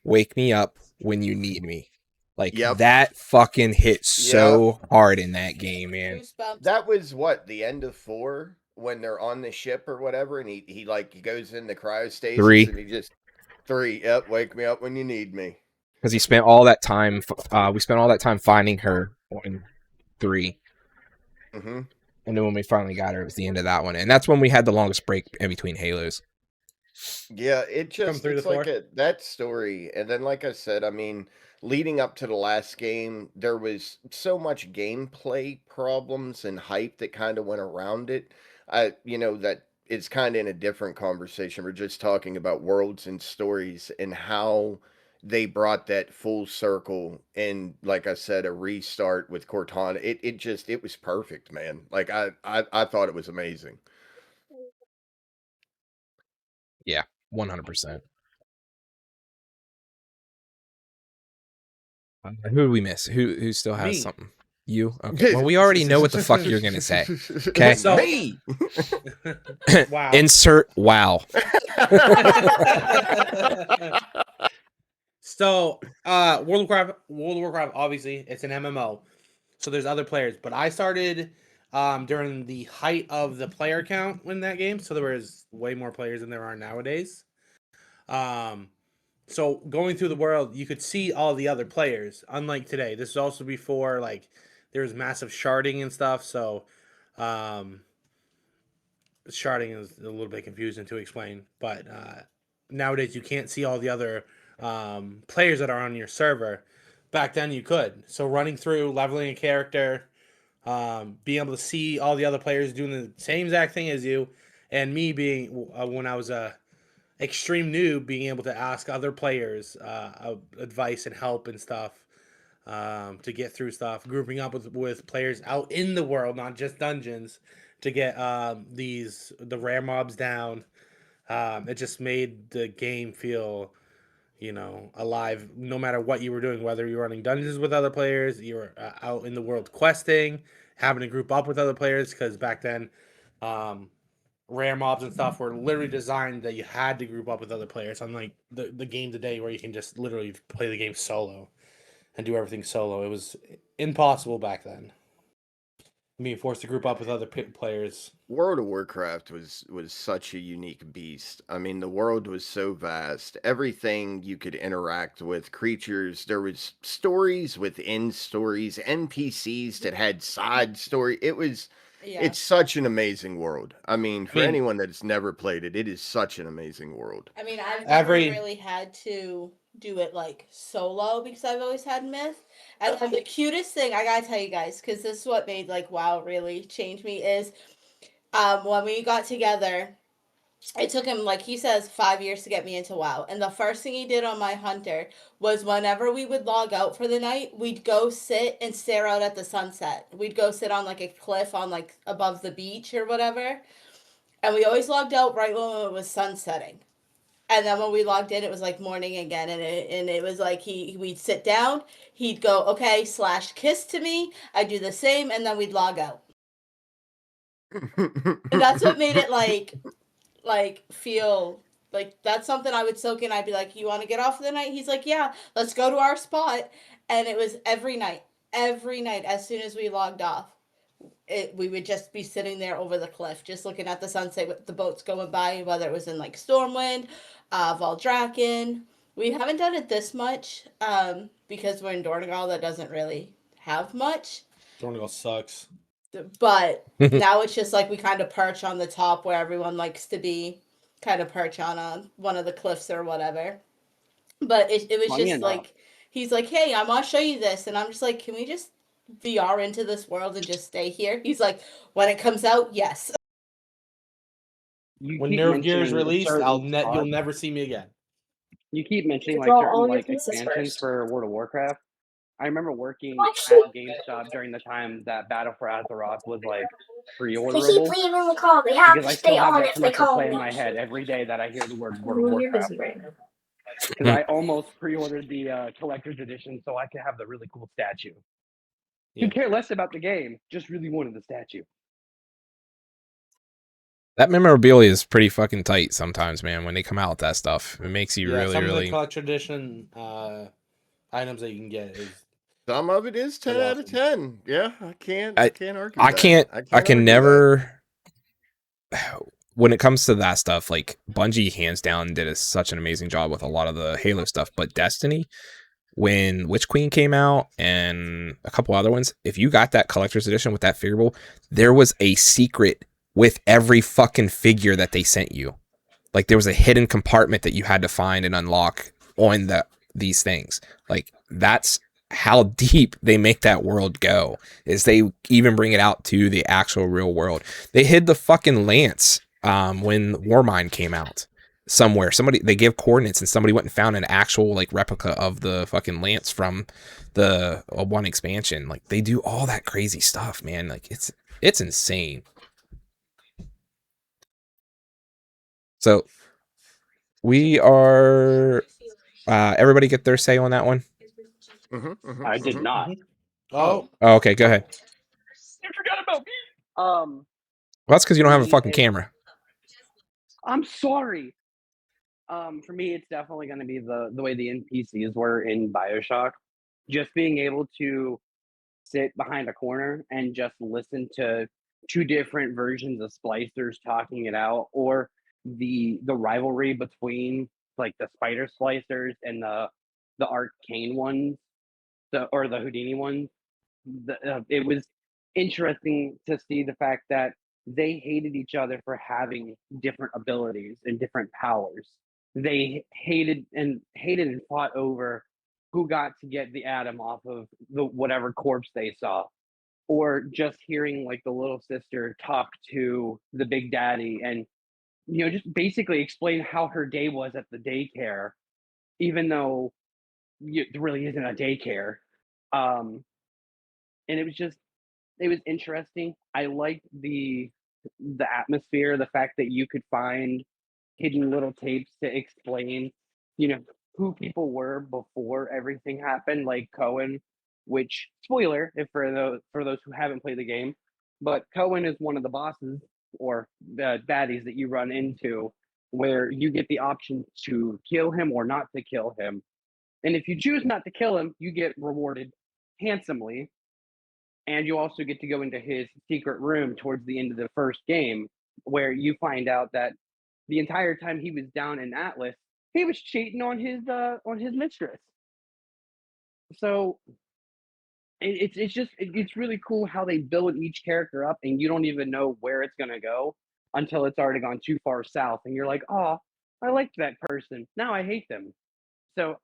"Wake me up when you need me." Like, that fucking hit so hard in that game, man. That was what, the end of 4 when they're on the ship or whatever, and he goes in the cryostasis 3. and he just 3. Yep, wake me up when you need me. Because he spent all that time. We spent all that time finding her on 3. Mm-hmm. And then when we finally got her, it was the end of that one, and that's when we had the longest break in between Halos. Yeah, it's like that story, and then like I said, I mean, leading up to the last game, there was so much gameplay problems and hype that kind of went around it. That it's kind of in a different conversation. We're just talking about worlds and stories and how they brought that full circle, and like I said, a restart with Cortana. It was perfect, man. Like I thought it was amazing. Yeah, 100%. Who did we miss? Who still has something? You? Okay. Well, we already know what the fuck you're gonna say. Okay. So, me. Wow. Insert wow. So, World of Warcraft, obviously, it's an MMO, so there's other players. But I started during the height of the player count in that game, so there was way more players than there are nowadays. So going through the world, you could see all the other players. Unlike today, this is also before like there was massive sharding and stuff. So, sharding is a little bit confusing to explain, but nowadays you can't see all the other players that are on your server. Back then you could. So running through, leveling a character, being able to see all the other players doing the same exact thing as you, and me being when I was a extreme noob, being able to ask other players advice and help and stuff to get through stuff, grouping up with players out in the world, not just dungeons, to get the rare mobs down. It just made the game feel, alive, no matter what you were doing, whether you were running dungeons with other players, you were out in the world questing, having to group up with other players, because back then rare mobs and stuff were literally designed that you had to group up with other players, unlike the game today where you can just literally play the game solo and do everything solo. It was impossible back then, being forced to group up with other players. World of Warcraft was such a unique beast. I mean, the world was so vast. Everything you could interact with, creatures, there was stories within stories, NPCs that had side story. It's such an amazing world. I mean, for anyone that's never played it, it is such an amazing world. I mean, I've never really had to do it like solo because I've always had Myth. And the cutest thing I gotta tell you guys, because this is what made like WoW really change me, is when we got together, it took him, like he says, 5 years to get me into WoW. And the first thing he did on my Hunter was whenever we would log out for the night, we'd go sit and stare out at the sunset. We'd go sit on like a cliff on like above the beach or whatever. And we always logged out right when it was sunsetting. And then when we logged in, it was like morning again. And it was like we'd sit down, he'd go, okay, /kiss to me. I'd do the same, and then we'd log out. And that's what made it like feel like that's something I would soak in. I'd be like, you want to get off for the night? He's like, yeah, let's go to our spot. And it was every night as soon as we logged off, we would just be sitting there over the cliff just looking at the sunset with the boats going by, whether it was in like Stormwind, Valdraken. We haven't done it this much because we're in Dornegal that doesn't really have much. Dornegal sucks. But now it's just like we kind of perch on the top where everyone likes to be, kind of perch on one of the cliffs or whatever. But it was just like, he's like, hey, I'm going to show you this. And I'm just like, can we just VR into this world and just stay here? He's like, when it comes out, yes. When Nerve Gear is released, you'll never see me again. You keep mentioning like certain like expansions for World of Warcraft. I remember working at GameStop during the time that Battle for Azeroth was like pre-orderable. They keep leaving the call. They have Because to I stay still have on that if they commercial call play in me. my head every day that I hear the word World of You're Warcraft. busy right now. Because I almost pre-ordered the collector's edition so I could have the really cool statue. Yeah. Who care less about the game? Just really wanted the statue. That memorabilia is pretty fucking tight sometimes, man. When they come out with that stuff, it makes you really, some of the really. collector edition items that you can get is Some of it is 10 Pretty out of awesome. 10. Yeah, I can't argue I that. can't. I can argue that. never. When it comes to that stuff, like Bungie, hands down, did such an amazing job with a lot of the Halo stuff. But Destiny, when Witch Queen came out and a couple other ones, if you got that collector's edition with that figurable, there was a secret with every fucking figure that they sent you. Like there was a hidden compartment that you had to find and unlock on these things. Like that's how deep they make that world go, is they even bring it out to the actual real world. They hid the fucking lance when Warmind came out somewhere. They gave coordinates and somebody went and found an actual like replica of the fucking lance from the one expansion. Like they do all that crazy stuff, man. Like it's insane. So we are everybody get their say on that one? I did not. Oh, okay, go ahead. You forgot about me. Well, that's because you don't have a fucking camera. I'm sorry. For me, it's definitely going to be the way the NPCs were in BioShock. Just being able to sit behind a corner and just listen to two different versions of splicers talking it out, or the rivalry between like the spider splicers and the arcane ones, or the Houdini ones. It was interesting to see the fact that they hated each other for having different abilities and different powers. They hated and fought over who got to get the atom off of the whatever corpse they saw, or just hearing like the little sister talk to the big daddy and just basically explain how her day was at the daycare, even though there really isn't a daycare. And it was interesting. I liked the atmosphere, the fact that you could find hidden little tapes to explain, who people were before everything happened, like Cohen, which spoiler if for those who haven't played the game, but Cohen is one of the bosses or the baddies that you run into, where you get the option to kill him or not to kill him. And if you choose not to kill him, you get rewarded handsomely. And you also get to go into his secret room towards the end of the first game, where you find out that the entire time he was down in Atlas, he was cheating on his mistress. So it's really cool how they build each character up, and you don't even know where it's gonna go until it's already gone too far south, and you're like, oh, I liked that person, now I hate them. So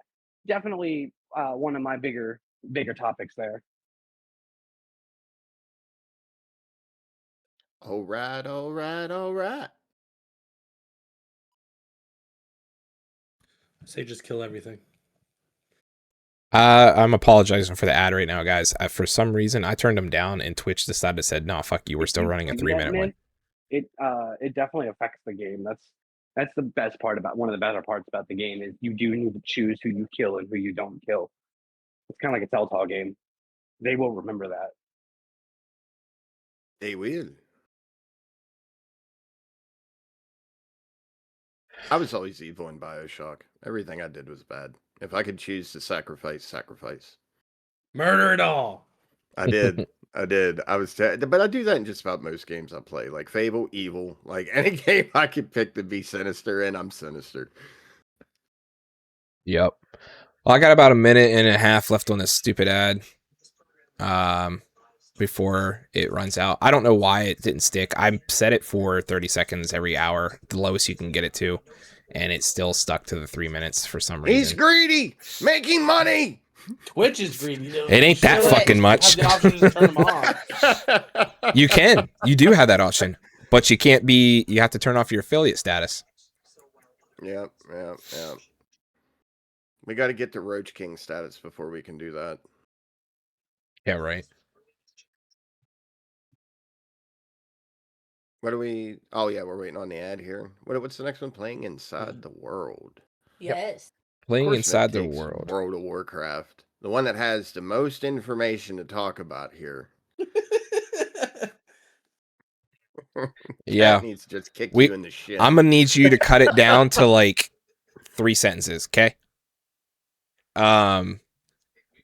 definitely one of my bigger topics there. All right. say just kill everything. I'm apologizing for the ad right now, guys. For some reason, I turned them down, and Twitch decided to said, "No, fuck you. We're still running a 3-minute one." It definitely affects the game. That's the best part about one of the better parts about the game is you do need to choose who you kill and who you don't kill. It's kind of like a Telltale game. They will remember that. They will. I was always evil in BioShock. Everything I did was bad. If I could choose to sacrifice. Murder it all. I did. I was, but I do that in just about most games I play. Like Fable, evil. Like any game I could pick to be sinister in, I'm sinister. Yep. Well, I got about a minute and a half left on this stupid ad. Before it runs out. I don't know why it didn't stick. I set it for 30 seconds every hour, the lowest you can get it to, and it still stuck to the 3 minutes for some reason. He's greedy, making money. Twitch is greedy. It ain't that fucking much. Have the option to turn them off. You can. You do have that option, but you can't be. You have to turn off your affiliate status. Yep. We got to get to Roach King status before we can do that. Yeah, right. What are we? Oh yeah, we're waiting on the ad here. What's the next one? Playing Inside Mhm. the World. Yep. Yes. Of Playing course, that inside the takes world. World of Warcraft, the one that has the most information to talk about here. Yeah. Cat needs to just kick We you in the shin. I'm gonna need you to cut it down to like 3 sentences, okay?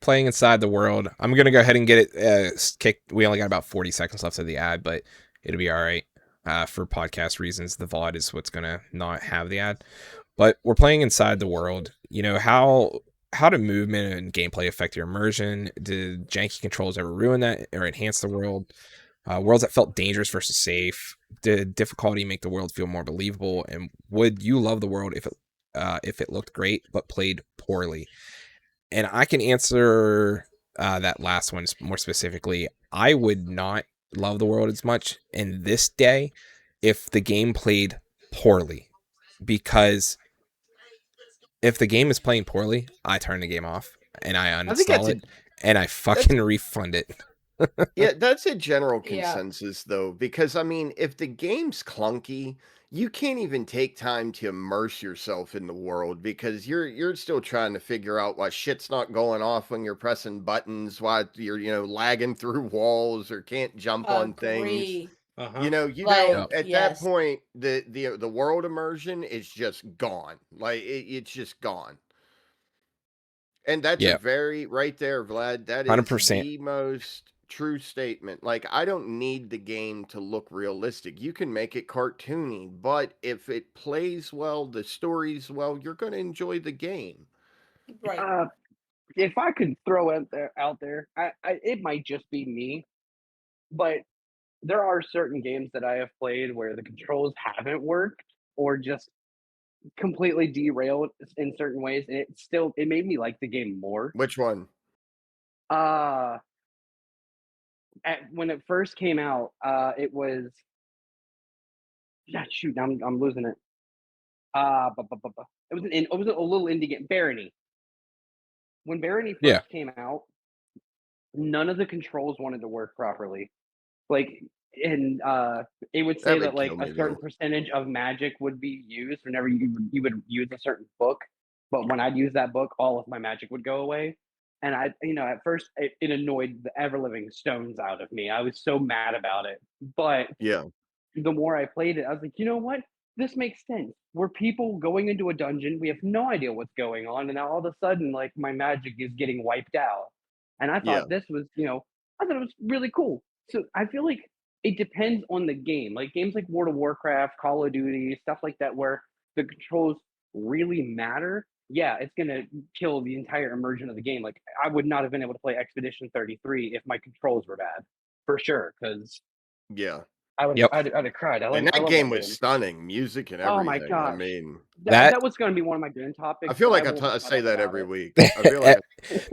Playing inside the world. I'm gonna go ahead and get it kicked. We only got about 40 seconds left of the ad, but it'll be all right. For podcast reasons, the VOD is what's gonna not have the ad. But we're playing inside the world. You know, how do movement and gameplay affect your immersion? Did janky controls ever ruin that or enhance the world? Worlds that felt dangerous versus safe. Did difficulty make the world feel more believable? And would you love the world if it looked great but played poorly? And I can answer that last one more specifically. I would not love the world as much in this day if the game played poorly, because if the game is playing poorly, I turn the game off and I I think that's uninstall it and I that's fucking refund it. yeah, that's a general Yeah. consensus though, because I mean, if the game's clunky, you can't even take time to immerse yourself in the world because you're still trying to figure out why shit's not going off when you're pressing buttons, why you're, lagging through walls or can't jump on things. Agree. Uh-huh. Like, Yep. At that yes. point, the world immersion is just gone. Like it's just gone. And that's a Yeah, very right there, Vlad. That is 100%. the most true statement. Like, I don't need the game to look realistic. You can make it cartoony, but if it plays well, the story's well, you're going to enjoy the game. Right. If I could throw it out there, it might just be me, but there are certain games that I have played where the controls haven't worked or just completely derailed in certain ways, and it made me like the game more. Which one? Uh when it first came out, it was shoot, now I'm losing it. It was a little indie game, Barony. When Barony Yeah. first came out, none of the controls wanted to work properly. Like, and it would say That that would like kill a me, certain though. percentage of magic would be used whenever you would use a certain book, but when I'd use that book, all of my magic would go away. And at first it annoyed the ever living stones out of me. I was so mad about it. But Yeah. the more I played it, I was like, you know what? This makes sense. We're people going into a dungeon. We have no idea what's going on, and now all of a sudden, like my magic is getting wiped out. And I Yeah. thought this was, I thought it was really cool. So I feel like it depends on the game. Like games like World of Warcraft, Call of Duty, stuff like that, where the controls really matter. Yeah, it's gonna kill the entire immersion of the game. Like I would not have been able to play Expedition 33 if my controls were bad, for sure. Because Yeah. Yep. I'd have cried. And I that love game that was game. stunning, music and Oh my everything. I gosh, mean, That that was going to be one of my game I topics, feel but I like won't I shut say up that about every it. week. I feel like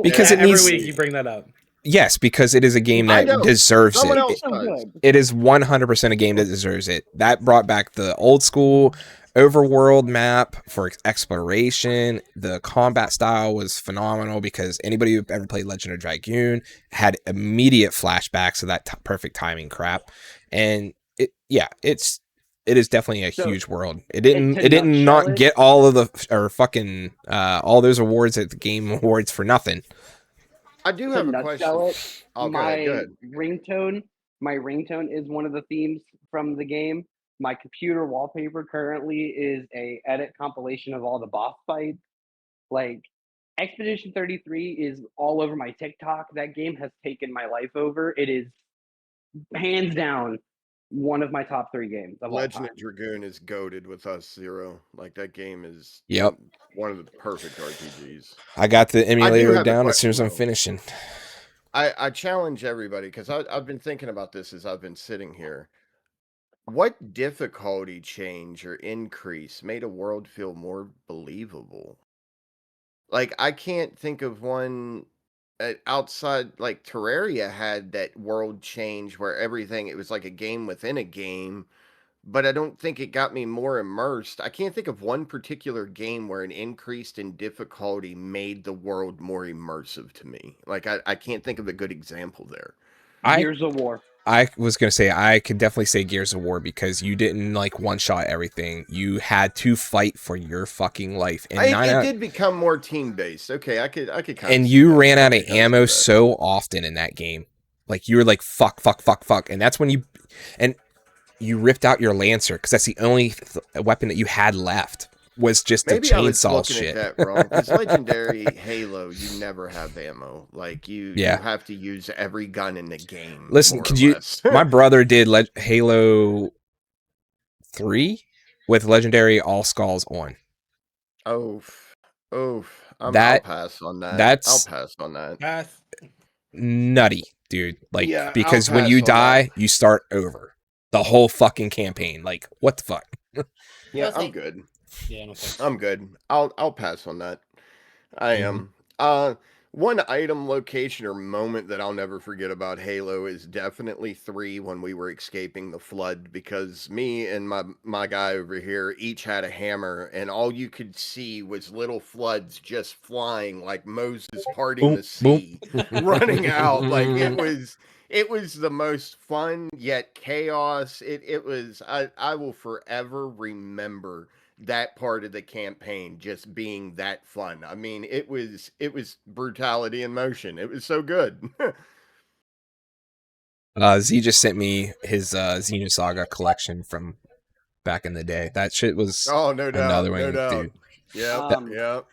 because Yeah, it every needs week you bring that up. yes, because it is a game I that know deserves someone it. else So does. good. It is 100% a game that deserves it. That brought back the old school overworld map for exploration. The combat style was phenomenal because anybody who ever played Legend of Dragoon had immediate flashbacks of that perfect timing crap. And it is definitely a So huge world. to It didn't nutshell not it, get all of the or fucking all those awards at the Game Awards for nothing. I do to have a nutshell question. it, Oh, go ahead. Go ahead. my ringtone is one of the themes from the game. My computer wallpaper currently is a edit compilation of all the boss fights. Like Expedition 33 is all over my TikTok. That game has taken my life over. It is hands down one of my top 3 games of all Legend of time. Dragoon is goaded with us, Zero. Like that game is Yep. one of the perfect RPGs. I got the I do emulator have a down as soon as question I'm though. finishing. I challenge everybody because I've been thinking about this as I've been sitting here. What difficulty change or increase made a world feel more believable? Like I can't think of one outside. Like Terraria had that world change where everything it was like a game within a game. but I don't think it got me more immersed. I can't think of one particular game where an increase in difficulty made the world more immersive to me. Like I can't think of a good example there. I Gears of War. I was gonna say I could definitely say Gears of War because you didn't like one shot everything. You had to fight for your fucking life, and It did become more team based. Okay, I could kind and of. you ran out of ammo so often in that game. Like you were like fuck, and that's when you ripped out your Lancer because that's the only weapon that you had left was just the Maybe I was chainsaw looking shit. at that wrong because Legendary Halo, you never have ammo. Like you have to use every gun in the game. Listen, more could or you? less. My brother did Halo 3 with Legendary All Skulls on. Oof. I'll pass on that. I'll That's pass on that. Pass. nutty, dude. Like Yeah, I'll because when pass you on die, that. you start over the whole fucking campaign. Like what the fuck? Yeah, No I'm thanks. good. Yeah, no thanks. I'm good. I'll pass on that. I am. One item, location, or moment that I'll never forget about Halo is definitely 3 when we were escaping the flood because me and my guy over here each had a hammer and all you could see was little floods just flying like Moses parting Boom, the sea, running out. Like boom. it was the most fun yet chaos. It was I will forever remember that part of the campaign just being that fun. I mean, it was brutality in motion. It was so good. Z just sent me his Xenosaga collection from back in the day. That shit was Oh, no doubt, another no one, doubt. dude. Yep, Um, yep.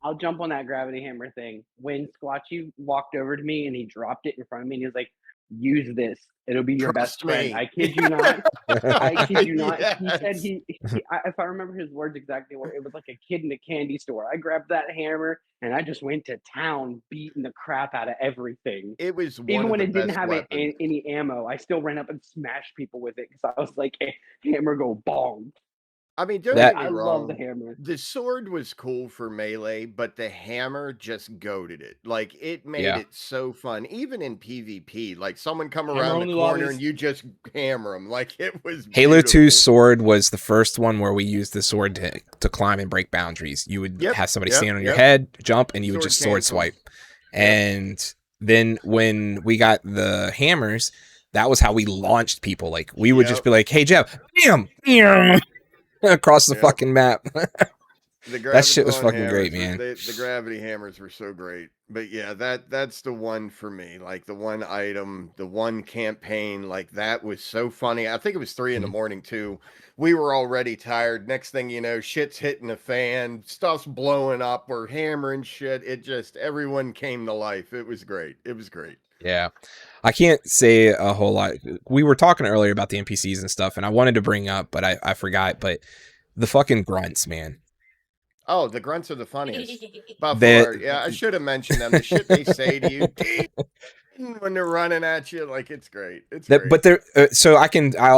I'll jump on that gravity hammer thing. When Squatchy walked over to me and he dropped it in front of me and he was like, "Use this. It'll be your best Trust friend." me. I kid you not. I kid you not. He said Yes. if I remember his words exactly, were it was like a kid in a candy store. I grabbed that hammer and I just went to town beating the crap out of everything. It was one Even of when the it didn't best have weapons. any ammo, I still ran up and smashed people with it because I was like, hey, hammer go bong. I mean, don't That- get me I love the wrong. hammer. The sword was cool for melee, but the hammer just goaded it. Like it made Yeah. it so fun, even in PvP. Like someone come Hammer around the only corner lobbies. and you just hammer them. Like it was Halo 2 beautiful. sword was the first one where we used the sword to climb and break boundaries. You would Yep, have somebody yep, stand on your yep. head, jump, and you would Sword just sword cancels. swipe. And then when we got the hammers, that was how we launched people. Like we would just be like, "Hey Jeff, bam, across the fucking map." That shit was fucking great, man. The gravity hammers were so great. But yeah, that's the one for me. Like the one item, the one campaign, like that was so funny. I think it was 3 in the morning too. We were already tired. Next thing you know, shit's hitting the fan, stuff's blowing up, we're hammering shit. It just everyone came to life. It was great. It was great. Yeah. I can't say a whole lot. We were talking earlier about the NPCs and stuff, and I wanted to bring up, but I forgot. But the fucking grunts, man. Oh, the grunts are the funniest. By That- far. Yeah, I should have mentioned them. The shit they say to you when they're running at you, like it's great. It's great. But there, so I'll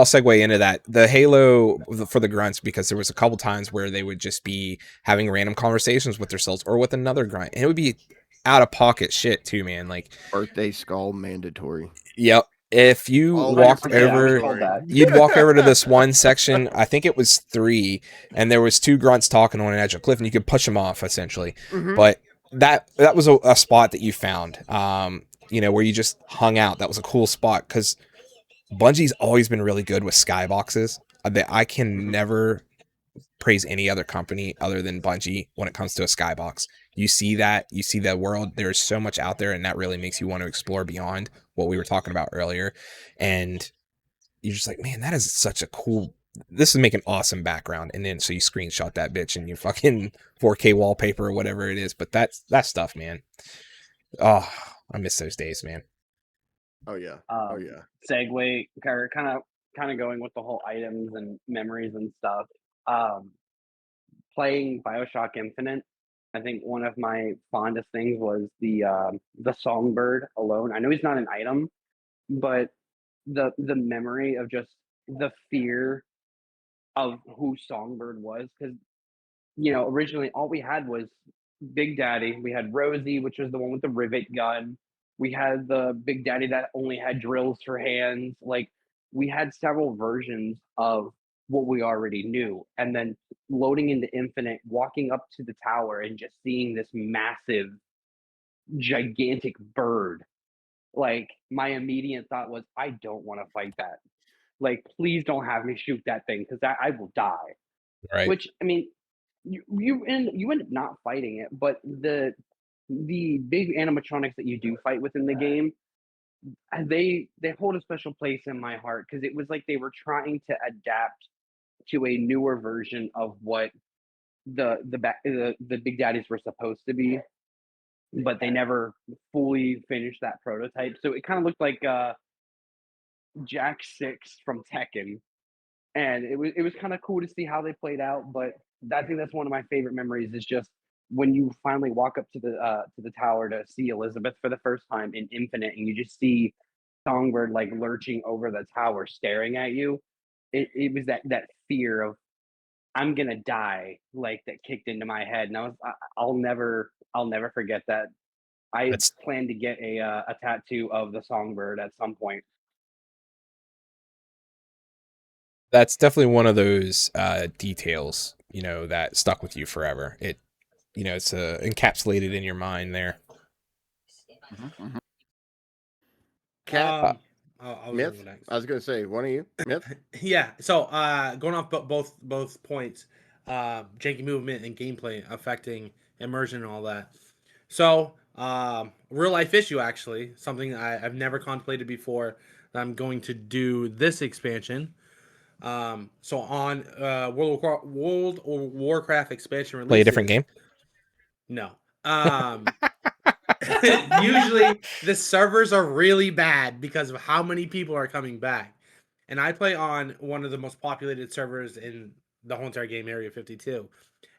segue into that. The Halo for the grunts, because there was a couple times where they would just be having random conversations with themselves or with another grunt, and it would be out of pocket shit too, man. Like birthday skull mandatory. Yep. If you walked over, you'd walk over to this one section. I think it was 3, and there was 2 grunts talking on an edge of a cliff, and you could push them off essentially. Mhm. But that was a spot that you found, where you just hung out. That was a cool spot because Bungie's always been really good with skyboxes. I can never praise any other company other than Bungie when it comes to a skybox. You see the world. There's so much out there, and that really makes you want to explore beyond what we were talking about earlier. And you're just like, man, that is such a cool. This would make an awesome background. And then so you screenshot that bitch and you fucking 4K wallpaper or whatever it is. But that stuff, man. Oh, I miss those days, man. Oh yeah. Segue, kind of going with the whole items and memories and stuff. Playing BioShock Infinite, I think one of my fondest things was the songbird alone. I know he's not an item, but the memory of just the fear of who Songbird was, because originally all we had was Big Daddy. We had Rosie, which was the one with the rivet gun. We had the Big Daddy that only had drills for hands. Like we had several versions of what we already knew, and then loading into Infinite, walking up to the tower and just seeing this massive, gigantic bird. Like, my immediate thought was, I don't want to fight that. Like, please don't have me shoot that thing, because I will die. Right. Which, I mean, you end up not fighting it, but the big animatronics that you do fight within the game, they hold a special place in my heart, because it was like they were trying to adapt to a newer version of what the Big Daddies were supposed to be, but they never fully finished that prototype. So it kind of looked like Jack 6 from Tekken, and it was kind of cool to see how they played out. But I think that's one of my favorite memories, is just when you finally walk up to the tower to see Elizabeth for the first time in Infinite, and you just see Songbird like lurching over the tower, staring at you. It was that fear of, I'm gonna die, like, that kicked into my head, and I'll never forget that. I That's plan to get a tattoo of the Songbird at some point. that's definitely one of those details, that stuck with you forever. It's encapsulated in your mind there. Cat, I was Myth? gonna go next. I was going to say, one of you? Myth? Yeah. So going off both points, janky movement and gameplay affecting immersion and all that. So real life issue, actually, something I've never contemplated before that I'm going to do this expansion. So on World of Warcraft expansion releases. Play a different game. No. Usually the servers are really bad because of how many people are coming back. And I play on one of the most populated servers in the whole entire game, Area 52.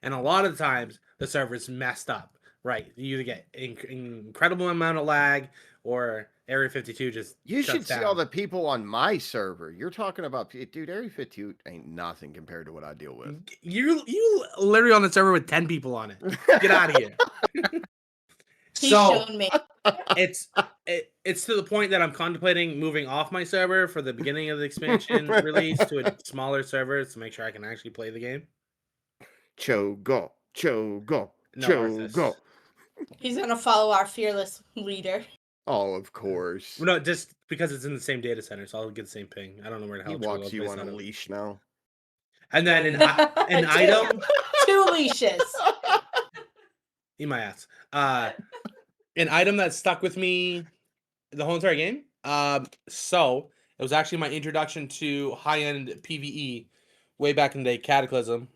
And a lot of the times the server's messed up, right? You either get incredible amount of lag or Area 52 just You shuts should see down. all the people on my server. You're talking about, dude, Area 52 ain't nothing compared to what I deal with. You literally on the server with 10 people on it. Get out of here. He's So shown me. it's to the point that I'm contemplating moving off my server for the beginning of the expansion release to a smaller server to make sure I can actually play the game. Chogo. No, Chogo. He's gonna follow our fearless leader. Oh, of course. No, just because it's in the same data center, so I'll get the same ping. I don't know where the hell He Chogo walks you plays on out a of. leash now. And then an item. 2 leashes. Eat my ass. An item that stuck with me the whole entire game. So it was actually my introduction to high-end PvE way back in the day, Cataclysm,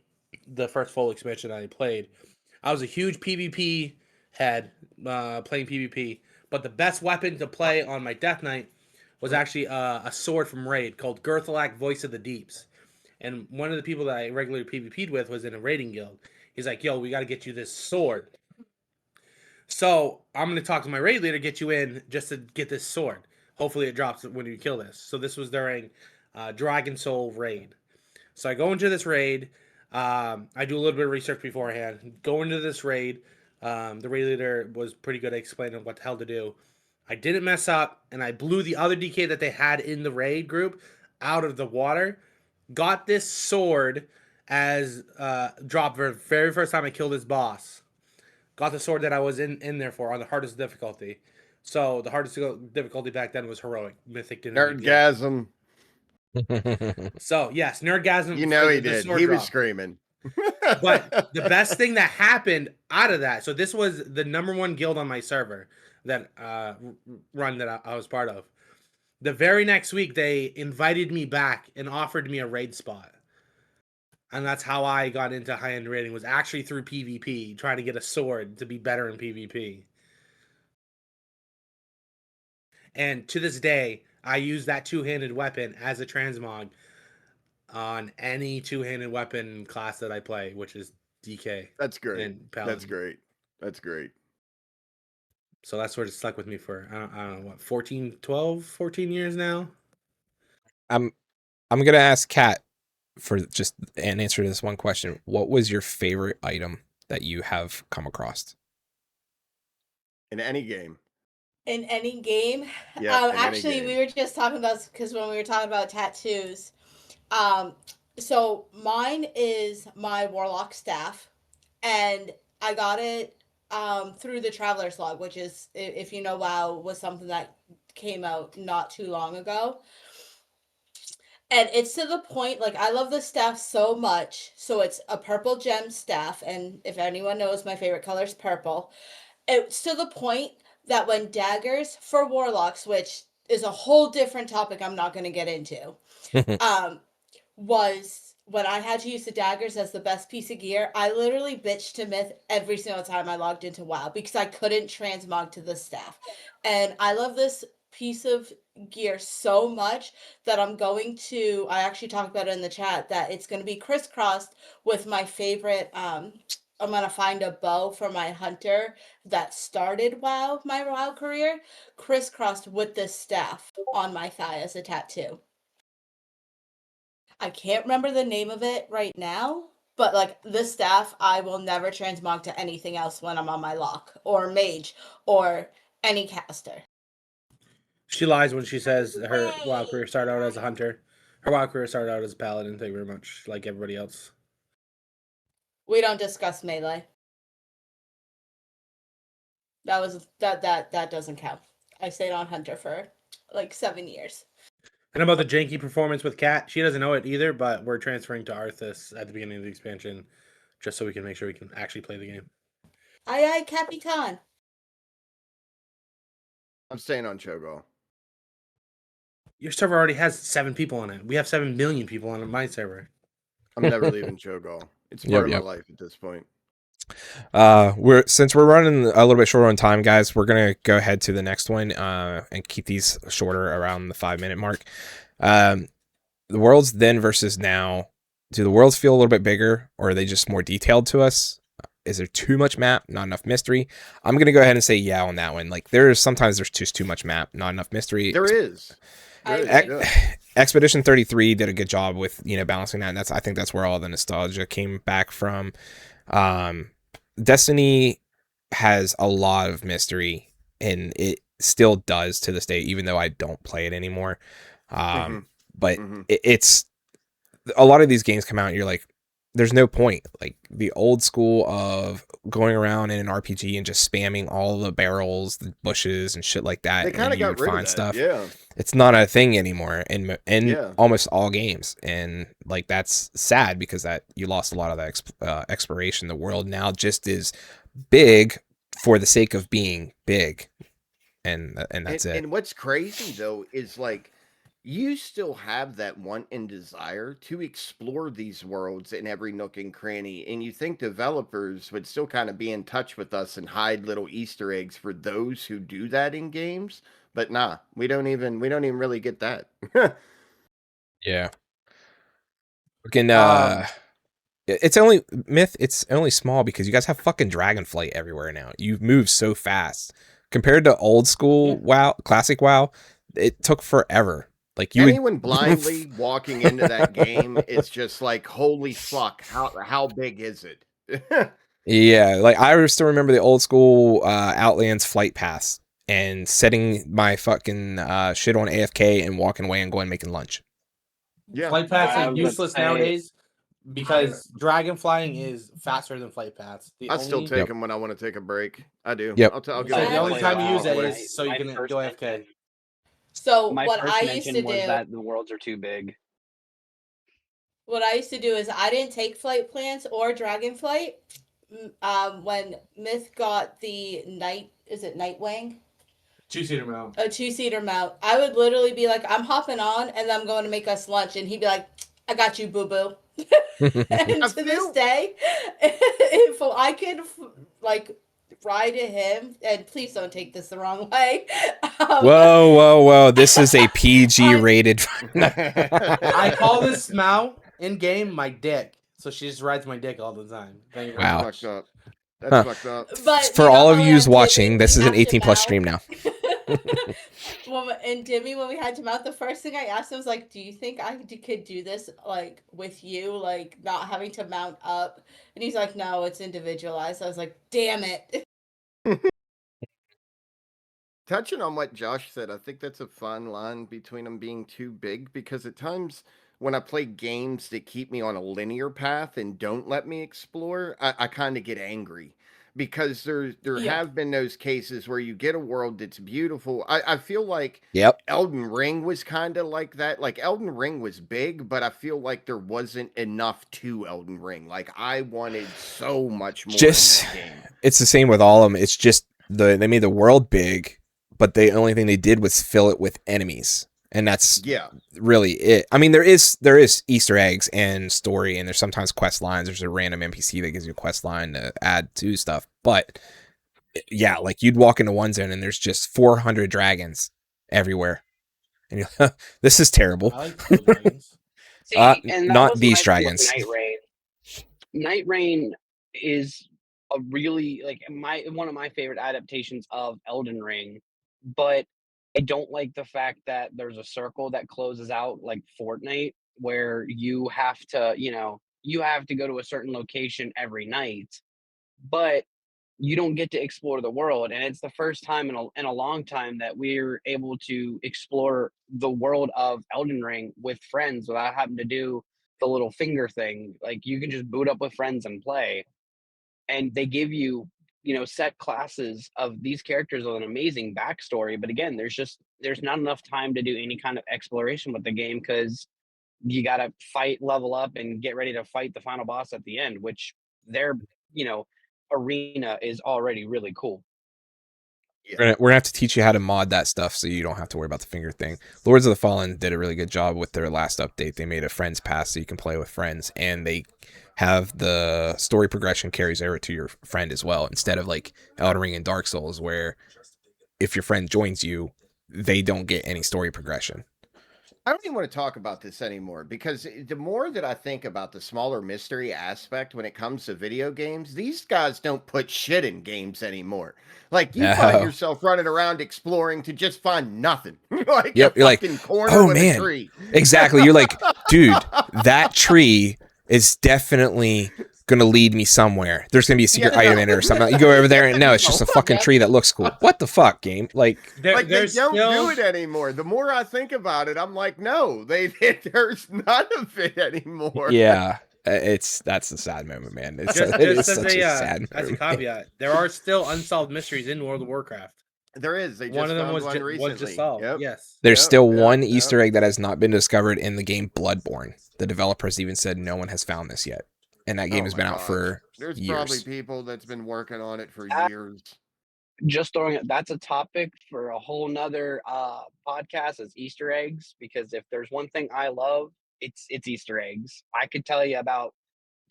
the first full expansion I played. I was a huge PvP head, playing PvP, but the best weapon to play on my Death Knight was actually a sword from Raid called Gurthalak, Voice of the Deeps. And one of the people that I regularly PvP'd with was in a raiding guild. He's like, yo, we got to get you this sword. So I'm going to talk to my raid leader, get you in just to get this sword. Hopefully it drops when you kill this. So this was during Dragon Soul raid. So I go into this raid. I do a little bit of research beforehand. Go into this raid. The raid leader was pretty good at explaining what the hell to do. I didn't mess up, and I blew the other DK that they had in the raid group out of the water. Got this sword as dropped for the very first time I killed this boss. Got the sword that I was in there for on the hardest difficulty. So the hardest difficulty back then was heroic. Mythic didn't. Nerdgasm. So yes, nerdgasm. You know he did. He was screaming. But the best thing that happened out of that, so this was the #1 guild on my server that run that I was part of. The very next week, they invited me back and offered me a raid spot. And that's how I got into high-end raiding, was actually through PvP, trying to get a sword to be better in PvP. And to this day, I use that two-handed weapon as a transmog on any two-handed weapon class that I play, which is DK. That's great. And Paladin. That's great. That's great. So that's sort of stuck with me for, I don't know, what, 14 years now? I'm gonna ask Kat for just an answer to this one question. What was your favorite item that you have come across in any game? In any game? Yeah. Actually, we were just talking about, because when we were talking about tattoos, So mine is my warlock staff, and I got it through the Traveler's Log, which is, if you know WoW, was something that came out not too long ago. And it's to the point, like, I love the staff so much. So it's a purple gem staff, and if anyone knows, my favorite color is purple. It's to the point that when daggers for warlocks, which is a whole different topic I'm not going to get into, um, was when I had to use the daggers as the best piece of gear, I literally bitched to Myth every single time I logged into WoW because I couldn't transmog to the staff. And I love this piece of gear so much that I actually talked about it in the chat, that it's going to be crisscrossed with my favorite. I'm going to find a bow for my hunter that started my WoW career, crisscrossed with this staff on my thigh as a tattoo. I can't remember the name of it right now, but like this staff, I will never transmog to anything else when I'm on my lock or mage or any caster. She lies when she says her WoW career started out as a hunter. Her WoW career started out as a paladin. Thank you very much. Like everybody else. We don't discuss melee. That doesn't count. I stayed on hunter for like 7 years. And about the janky performance with Kat, she doesn't know it either, but we're transferring to Arthas at the beginning of the expansion just so we can make sure we can actually play the game. Aye, Capitan. I'm staying on Cho'Gall. Your server already has 7 people on it. We have 7 million people on my server. I'm never leaving Cho'Gall. It's part of my life at this point. Since we're running a little bit shorter on time, guys, we're gonna go ahead to the next one and keep these shorter, around the 5-minute mark. The worlds then versus now. Do the worlds feel a little bit bigger, or are they just more detailed to us? Is there too much map, not enough mystery? I'm gonna go ahead and say yeah on that one. Like there's just too much map, not enough mystery. There is. Expedition 33 did a good job with balancing that, and I think that's where all the nostalgia came back from. Destiny has a lot of mystery, and it still does to this day, even though I don't play it anymore. But it's a lot of these games come out and you're like, there's no point. Like the old school of going around in an RPG and just spamming all the barrels, the bushes, and shit like that. They kind of got rid of that. Stuff. Yeah, it's not a thing anymore in almost all games, and like that's sad because that you lost a lot of that exploration. The world now just is big for the sake of being big, and that's it. And what's crazy though is like, you still have that want and desire to explore these worlds in every nook and cranny. And you think developers would still kind of be in touch with us and hide little Easter eggs for those who do that in games. But nah, we don't even really get that. Yeah. Again, it's only Myth. It's only small because you guys have fucking Dragonflight everywhere now. You move so fast compared to old school WoW, classic WoW. It took forever. Like anyone blindly walking into that game is just like, holy fuck, how big is it? Yeah, like I still remember the old school Outlands flight pass and setting my fucking shit on AFK and walking away and going making lunch. Yeah, flight paths are useless nowadays because dragon flying is faster than flight paths. I still take them when I want to take a break. I do. Yep. I'll give the only time you use it is so you can go AFK. So my what first I mention used to was do, that the worlds are too big. what I used to do is I didn't take flight plans or Dragonflight. When Myth got the Nightwing? 2-seater mount. A 2-seater mount. I would literally be like, I'm hopping on and I'm going to make us lunch. And he'd be like, I got you, boo-boo. And to this day, if I could like ride to him, and please don't take this the wrong way. Whoa. This is a PG rated. I call this mount in game my dick. So she just rides my dick all the time. Thank you very Wow. much. That's fucked up. But for all of you watching, this is an 18+ stream now. And Dimmy, when we had to mount, the first thing I asked him was like, do you think I could do this like with you, like not having to mount up? And he's like, no, it's individualized. I was like, damn it. Touching on what Josh said, I think that's a fine line between them being too big, because at times when I play games that keep me on a linear path and don't let me explore, I kind of get angry because there Yeah. have been those cases where you get a world that's beautiful. I feel like Yep. Elden Ring was kind of like that. Like Elden Ring was big, but I feel like there wasn't enough to Elden Ring. Like I wanted so much more in Just that game. it's the same with all of them. It's just they made the world big, but the only thing they did was fill it with enemies, and that's Yeah. really it. I mean, there is Easter eggs and story, and there's sometimes quest lines. There's a random NPC that gives you a quest line to add to stuff, but yeah, like you'd walk into one zone and there's just 400 dragons everywhere, and you're this is terrible. I like those dragons. See, and that Not was these my thing with dragons. Night Rain. Night Rain is a really one of my favorite adaptations of Elden Ring, but I don't like the fact that there's a circle that closes out like Fortnite, where you have to, you have to go to a certain location every night, but you don't get to explore the world. And it's the first time in a long time that we're able to explore the world of Elden Ring with friends without having to do the little finger thing. Like you can just boot up with friends and play. And they give you, set classes of these characters with an amazing backstory. But again, there's not enough time to do any kind of exploration with the game because you gotta fight, level up, and get ready to fight the final boss at the end, which their, you know, arena is already really cool. We're gonna have to teach you how to mod that stuff so you don't have to worry about the finger thing. Lords of the Fallen did a really good job with their last update. They made a friends pass so you can play with friends, and they have the story progression carries over to your friend as well, instead of like Elden Ring and Dark Souls, where if your friend joins you, they don't get any story progression. I don't even want to talk about this anymore because the more that I think about the smaller mystery aspect when it comes to video games, these guys don't put shit in games anymore. Like you find No. yourself running around exploring to just find nothing. Like Yep, a you're like, fucking corner oh with man, a tree. exactly. You're like, dude, that tree is definitely gonna lead me somewhere. There's gonna be a secret Yeah, item no. in it or something. You go over there and no, it's just a fucking Yep. tree that looks cool. What the fuck, game? Like Like they There's don't still do it anymore. The more I think about it, I'm like, no, there's none of it anymore. yeah, that's the sad moment, man. It's just it is as such a a sad as a moment. caveat, there are still unsolved mysteries in World of Warcraft. There is. They just One of them found was one recently. was just solved. Yep. Yes. There's Yep, still yep, one yep. Easter egg that has not been discovered in the game Bloodborne. The developers even said no one has found this yet, and that game has my been out gosh. for There's years. probably people that's been working on it for That- years. Just throwing it, that's a topic for a whole nother podcast is Easter eggs, because if there's one thing I love, it's Easter eggs. I could tell you about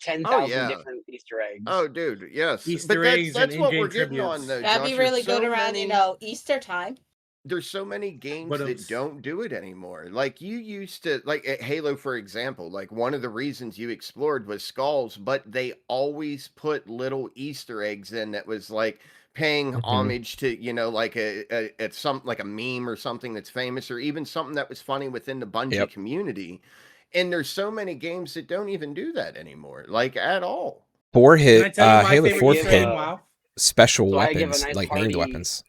10,000 yeah. different Easter eggs. Oh, dude, yes. Easter but eggs that's and what we're in-game getting on, tributes. though. That'd Josh. be There's really good so around, many, Easter time. There's so many games But that don't do it anymore. Like you used to, like at Halo, for example. Like one of the reasons you explored was skulls, but they always put little Easter eggs in that was like paying Mhm. homage to, like like a meme or something that's famous, or even something that was funny within the Bungie Yep. community. And there's so many games that don't even do that anymore, like at all. 4 Can I hit tell you my Halo favorite 4 Easter hit egg in WoW? special So I give a weapons, nice like named hearty- weapons.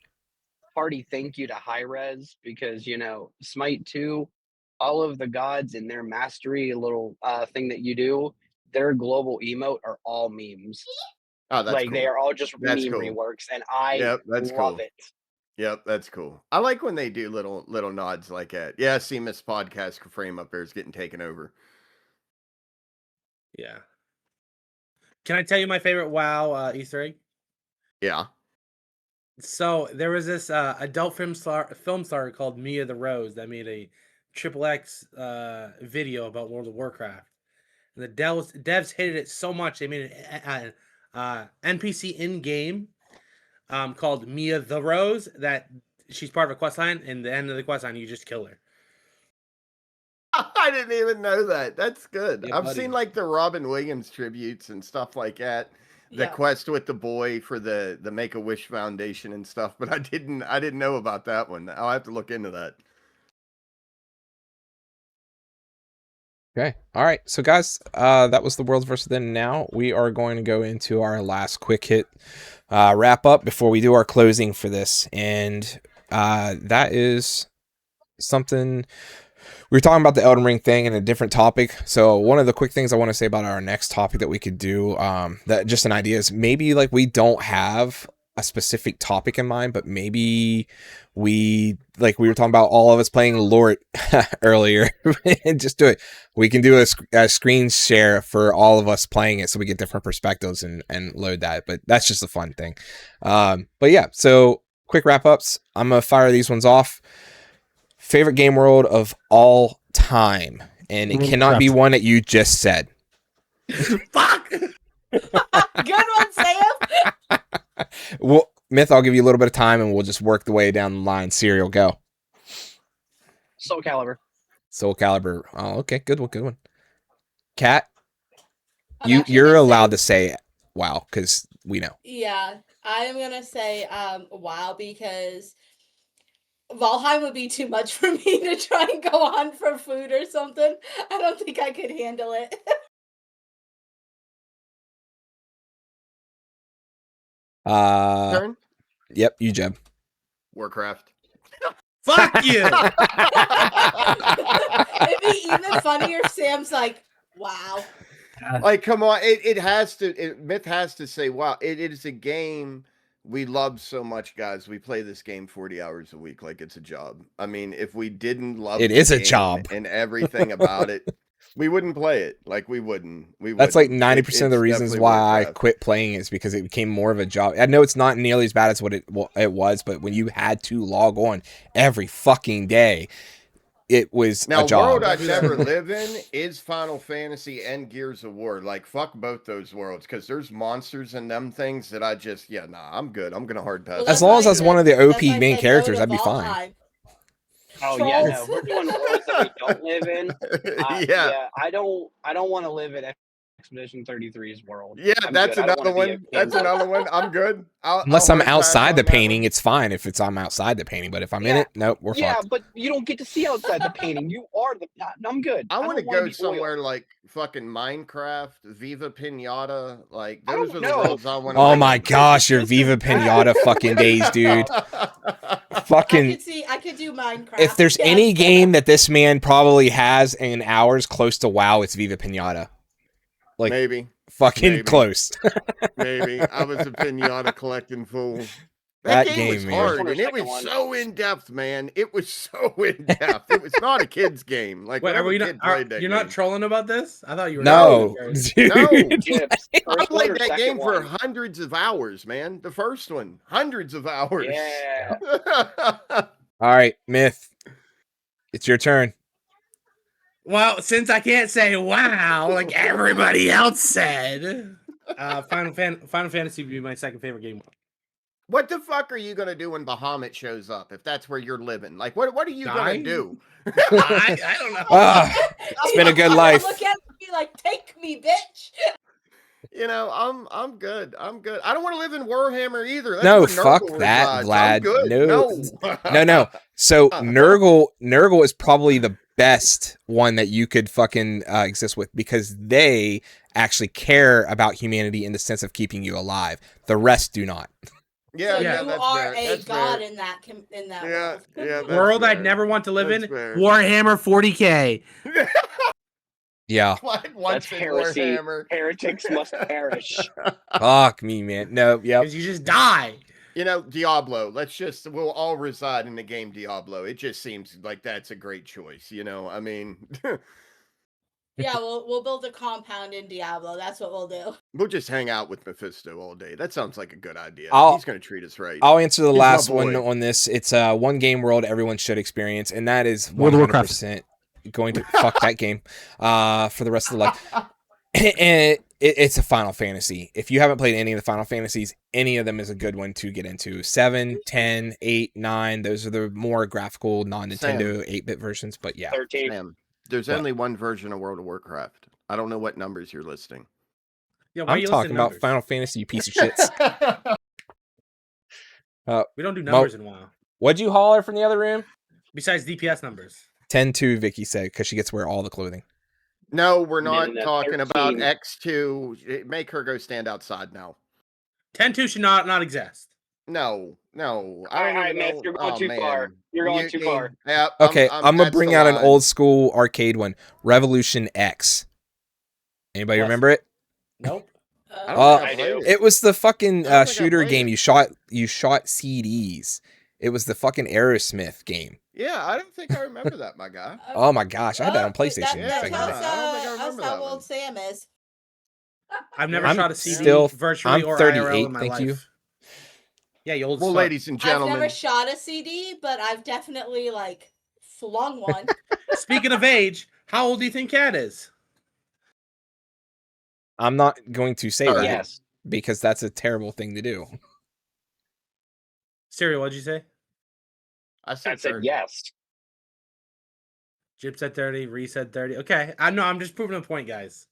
Hearty thank you to High Res, because Smite 2, all of the gods in their mastery little thing that you do, their global emote are all memes. Oh, that's Like cool. they are all just That's meme cool. reworks, and I Yep, that's love cool. it. Yep, that's cool. I like when they do little nods like that. Yeah, see Miss Podcast frame up there is getting taken over. Yeah. Can I tell you my favorite WoW Easter egg? Yeah. So there was this adult film star called Mia the Rose that made a XXX video about World of Warcraft. And the devs hated it so much they made an NPC in game called Mia the Rose that she's part of a quest line. And the end of the quest line, you just kill her. I didn't even know that. That's good. Yeah, I've buddy. seen like the Robin Williams tributes and stuff like that. The Yeah. quest with the boy for the Make-A-Wish Foundation and stuff, but I didn't know about that one. I'll have to look into that. Okay. All right. So guys, that was the Worlds versus Then. Now we are going to go into our last quick hit wrap up before we do our closing for this. And that is something we were talking about the Elden Ring thing and a different topic. So one of the quick things I want to say about our next topic that we could do, that just an idea is maybe like we don't have a specific topic in mind, but maybe we were talking about all of us playing Lort earlier and just do it. We can do a screen share for all of us playing it so we get different perspectives and load that. But that's just a fun thing. But yeah, so quick wrap ups. I'm going to fire these ones off. Favorite game world of all time, and it cannot be one that you just said. Fuck. Good one, Sam. Well, Myth, I'll give you a little bit of time, and we'll just work the way down the line. Serial, go. Soul Calibur. Soul Calibur. Oh, okay, good one. Kat, I'm actually you're gonna allowed say- to say wow because we know. Yeah, I am gonna say WoW because Valheim would be too much for me to try and go on for food or something. I don't think I could handle it. Turn? Yep, you, Jeb. Warcraft. Fuck you. It'd be even funnier if Sam's like, wow. Like, come on. It has to, Myth has to say, wow, it is a game we love so much, guys. We play this game 40 hours a week like it's a job. I mean, if we didn't love It the is a game job. and everything about it, we wouldn't play it. Like, we wouldn't. That's like wouldn't. 90% of the It's reasons definitely why I Warcraft. quit playing is because it became more of a job. I know it's not nearly as bad as what it was, but when you had to log on every fucking day, it was Now, a job. world I'd never live in is Final Fantasy and Gears of War. Like, fuck both those worlds, because there's monsters in them things that I just, I'm good. I'm gonna hard pass. Well, As that's long why as I that's said- one of the that's OP why I main said characters, go to that'd be fine. Valheim. Oh yeah, no, Trolls. we're doing worlds that we don't live in. Yeah. I don't want to live in Expedition 33's world. Yeah, I'm that's good. I don't another wanna be a one. That's king. another one. I'm good. Unless I'll I'm hard pass outside on the that painting, one. it's fine if I'm outside the painting. But if I'm in Yeah. it, nope, we're Yeah, fucked. but you don't get to see outside the painting. You are the. I'm good. I want to don't wanna go be oil. somewhere like fucking Minecraft, Viva Pinata. Like, I those don't are the know. worlds I want to Oh live my in. gosh, your Viva Pinata fucking days, dude. Fucking. I could do Minecraft. If there's yes. any game that this man probably has in hours close to WoW, it's Viva Pinata. Like, Maybe. fucking maybe. close. Maybe. I was a pinata collecting fool. That That game was game, man. hard, First and it second was one. so in depth, man. It was so in depth. It was not a kid's game. Like, Wait, are whenever we kid not? played that You're game. not trolling about this? I thought you were. No, trolling first. dude. No. Gyps, I first one played or that second game for one? hundreds of hours, man. The first one, hundreds of hours. Yeah. All right, Myth. It's your turn. Well, since I can't say wow like everybody else said, Final Fantasy would be my second favorite game. What the fuck are you gonna do when Bahamut shows up? If that's where you're living, like, what are you gonna Die? do? I don't know. It's been a good I'm life. gonna Look at it and be like, take me, bitch. You know, I'm good. I'm good. I don't want to live in Warhammer either. That's No, where fuck Nurgle that, resides. I'm Vlad. good. No. So Nurgle is probably the best one that you could fucking exist with because they actually care about humanity in the sense of keeping you alive. The rest do not. Yeah, So yeah, you that's are fair. a That's god fair. in that Yeah, world. yeah, that's World I'd fair. never want to live That's in. fair. Warhammer 40K. Yeah. Vlad wants That's in heresy. Warhammer. Heretics must perish. Fuck me, man. No, yep. Because you just die. You know, Diablo. We'll all reside in the game Diablo. It just seems like that's a great choice. You know, I mean, Yeah, we'll build a compound in Diablo. That's what we'll do. we'll just hang out with Mephisto all day. That sounds like a good idea. I'll- He's going to treat us right. I'll answer the He's my last one boy. on this. It's one game world everyone should experience, and that is World of Warcraft. 100% going to fuck that game for the rest of the life. And it's a Final Fantasy. If you haven't played any of the Final Fantasies, any of them is a good one to get into. 7, 10, 8, 9, those are the more graphical non-Nintendo 8-bit versions, but yeah. 13. Sam, there's What? only one version of World of Warcraft. I don't know what numbers you're listing. Yeah, why are I'm you talking listing about numbers? Final Fantasy, you piece of shits. We don't do numbers in WoW. What'd you holler from the other room? Besides DPS numbers. 10-2, Vicky said, because she gets to wear all the clothing. No, we're not Minute talking about 13. X2. Make her go stand outside now. 10-2 should not exist. No. I All don't right, even Myth, know. you're going Oh too far. man, You're going too far. Yeah, Okay, I'm gonna that's bring the out an line. old school arcade one, Revolution X. Anybody Bless remember it? Nope. I don't think I I played do. it. It was the fucking I don't think I shooter played game. it. You shot CDs. It was the fucking Aerosmith game. Yeah, I don't think I remember that, my guy. Oh my gosh, I had that on PlayStation Yeah, That back in the tells day. I don't think I us remember how that one. old Sam is. I've never Yeah. shot a I'm CD still virtually I'm or IRL 38. in my Thank life. you. Yeah, you old Well, as fuck. ladies and I've gentlemen, never shot a CD, but I've definitely like flung one. Speaking of age, how old do you think Cat is? I'm not going to say Sorry. that Yes. because that's a terrible thing to do. Siri, what'd you say? I I said said 30. yes. Jip said 30, Ree said 30. Okay, I know, I'm just proving a point, guys.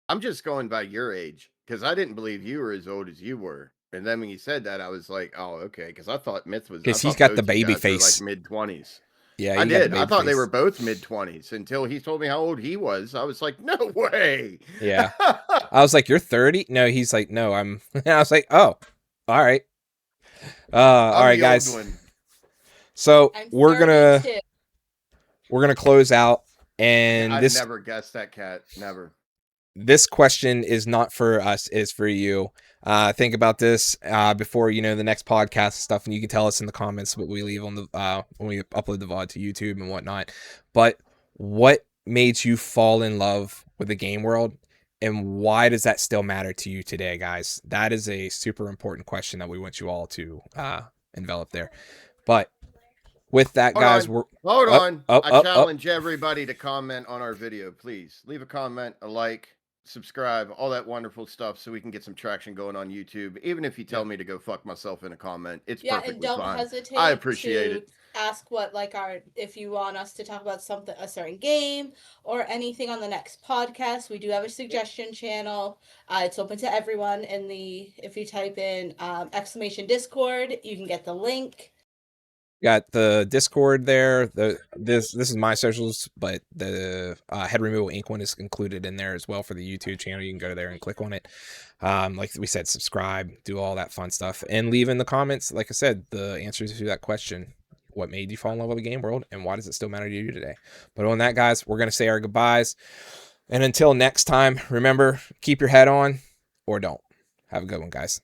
I'm just going by your age because I didn't believe you were as old as you were. And then when you said that, I was like, oh, okay. Because I thought Myth was. Because I he's thought got the both you baby guys were, face. like mid-20s. Yeah, I you got the did. I baby thought they face. were both mid-20s until he told me how old he was. I was like, no way. Yeah. I was like, you're 30? No, he's like, no, I'm. I was like, oh, all right. All I'm right, the guys. old one. So I'm we're 32. gonna close out, and I've this never guessed that, Cat. Never. this question is not for us, it's for you. Think about this before the next podcast stuff, and you can tell us in the comments what we leave on the when we upload the VOD to YouTube and whatnot. But what made you fall in love with the game world, and why does that still matter to you today, guys? That is a super important question that we want you all to envelop there. But with that, guys, Hold on. I up. challenge everybody to comment on our video, please. Leave a comment, a like, subscribe, all that wonderful stuff so we can get some traction going on YouTube. Even if you tell me to go fuck myself in a comment, it's Yeah, perfectly and don't fine. hesitate I appreciate to it. ask what if you want us to talk about a certain game or anything on the next podcast. We do have a suggestion channel. It's open to everyone. If you type in exclamation Discord, you can get the link. Got the Discord there. This is my socials, but the Head Removal Inc. one is included in there as well for the YouTube channel. You can go there and click on it. Like we said, subscribe, do all that fun stuff, and leave in the comments, like I said, the answers to that question. What made you fall in love with the game world, and why does it still matter to you today? But on that, guys, we're going to say our goodbyes. And until next time, remember, keep your head on or don't. Have a good one, guys.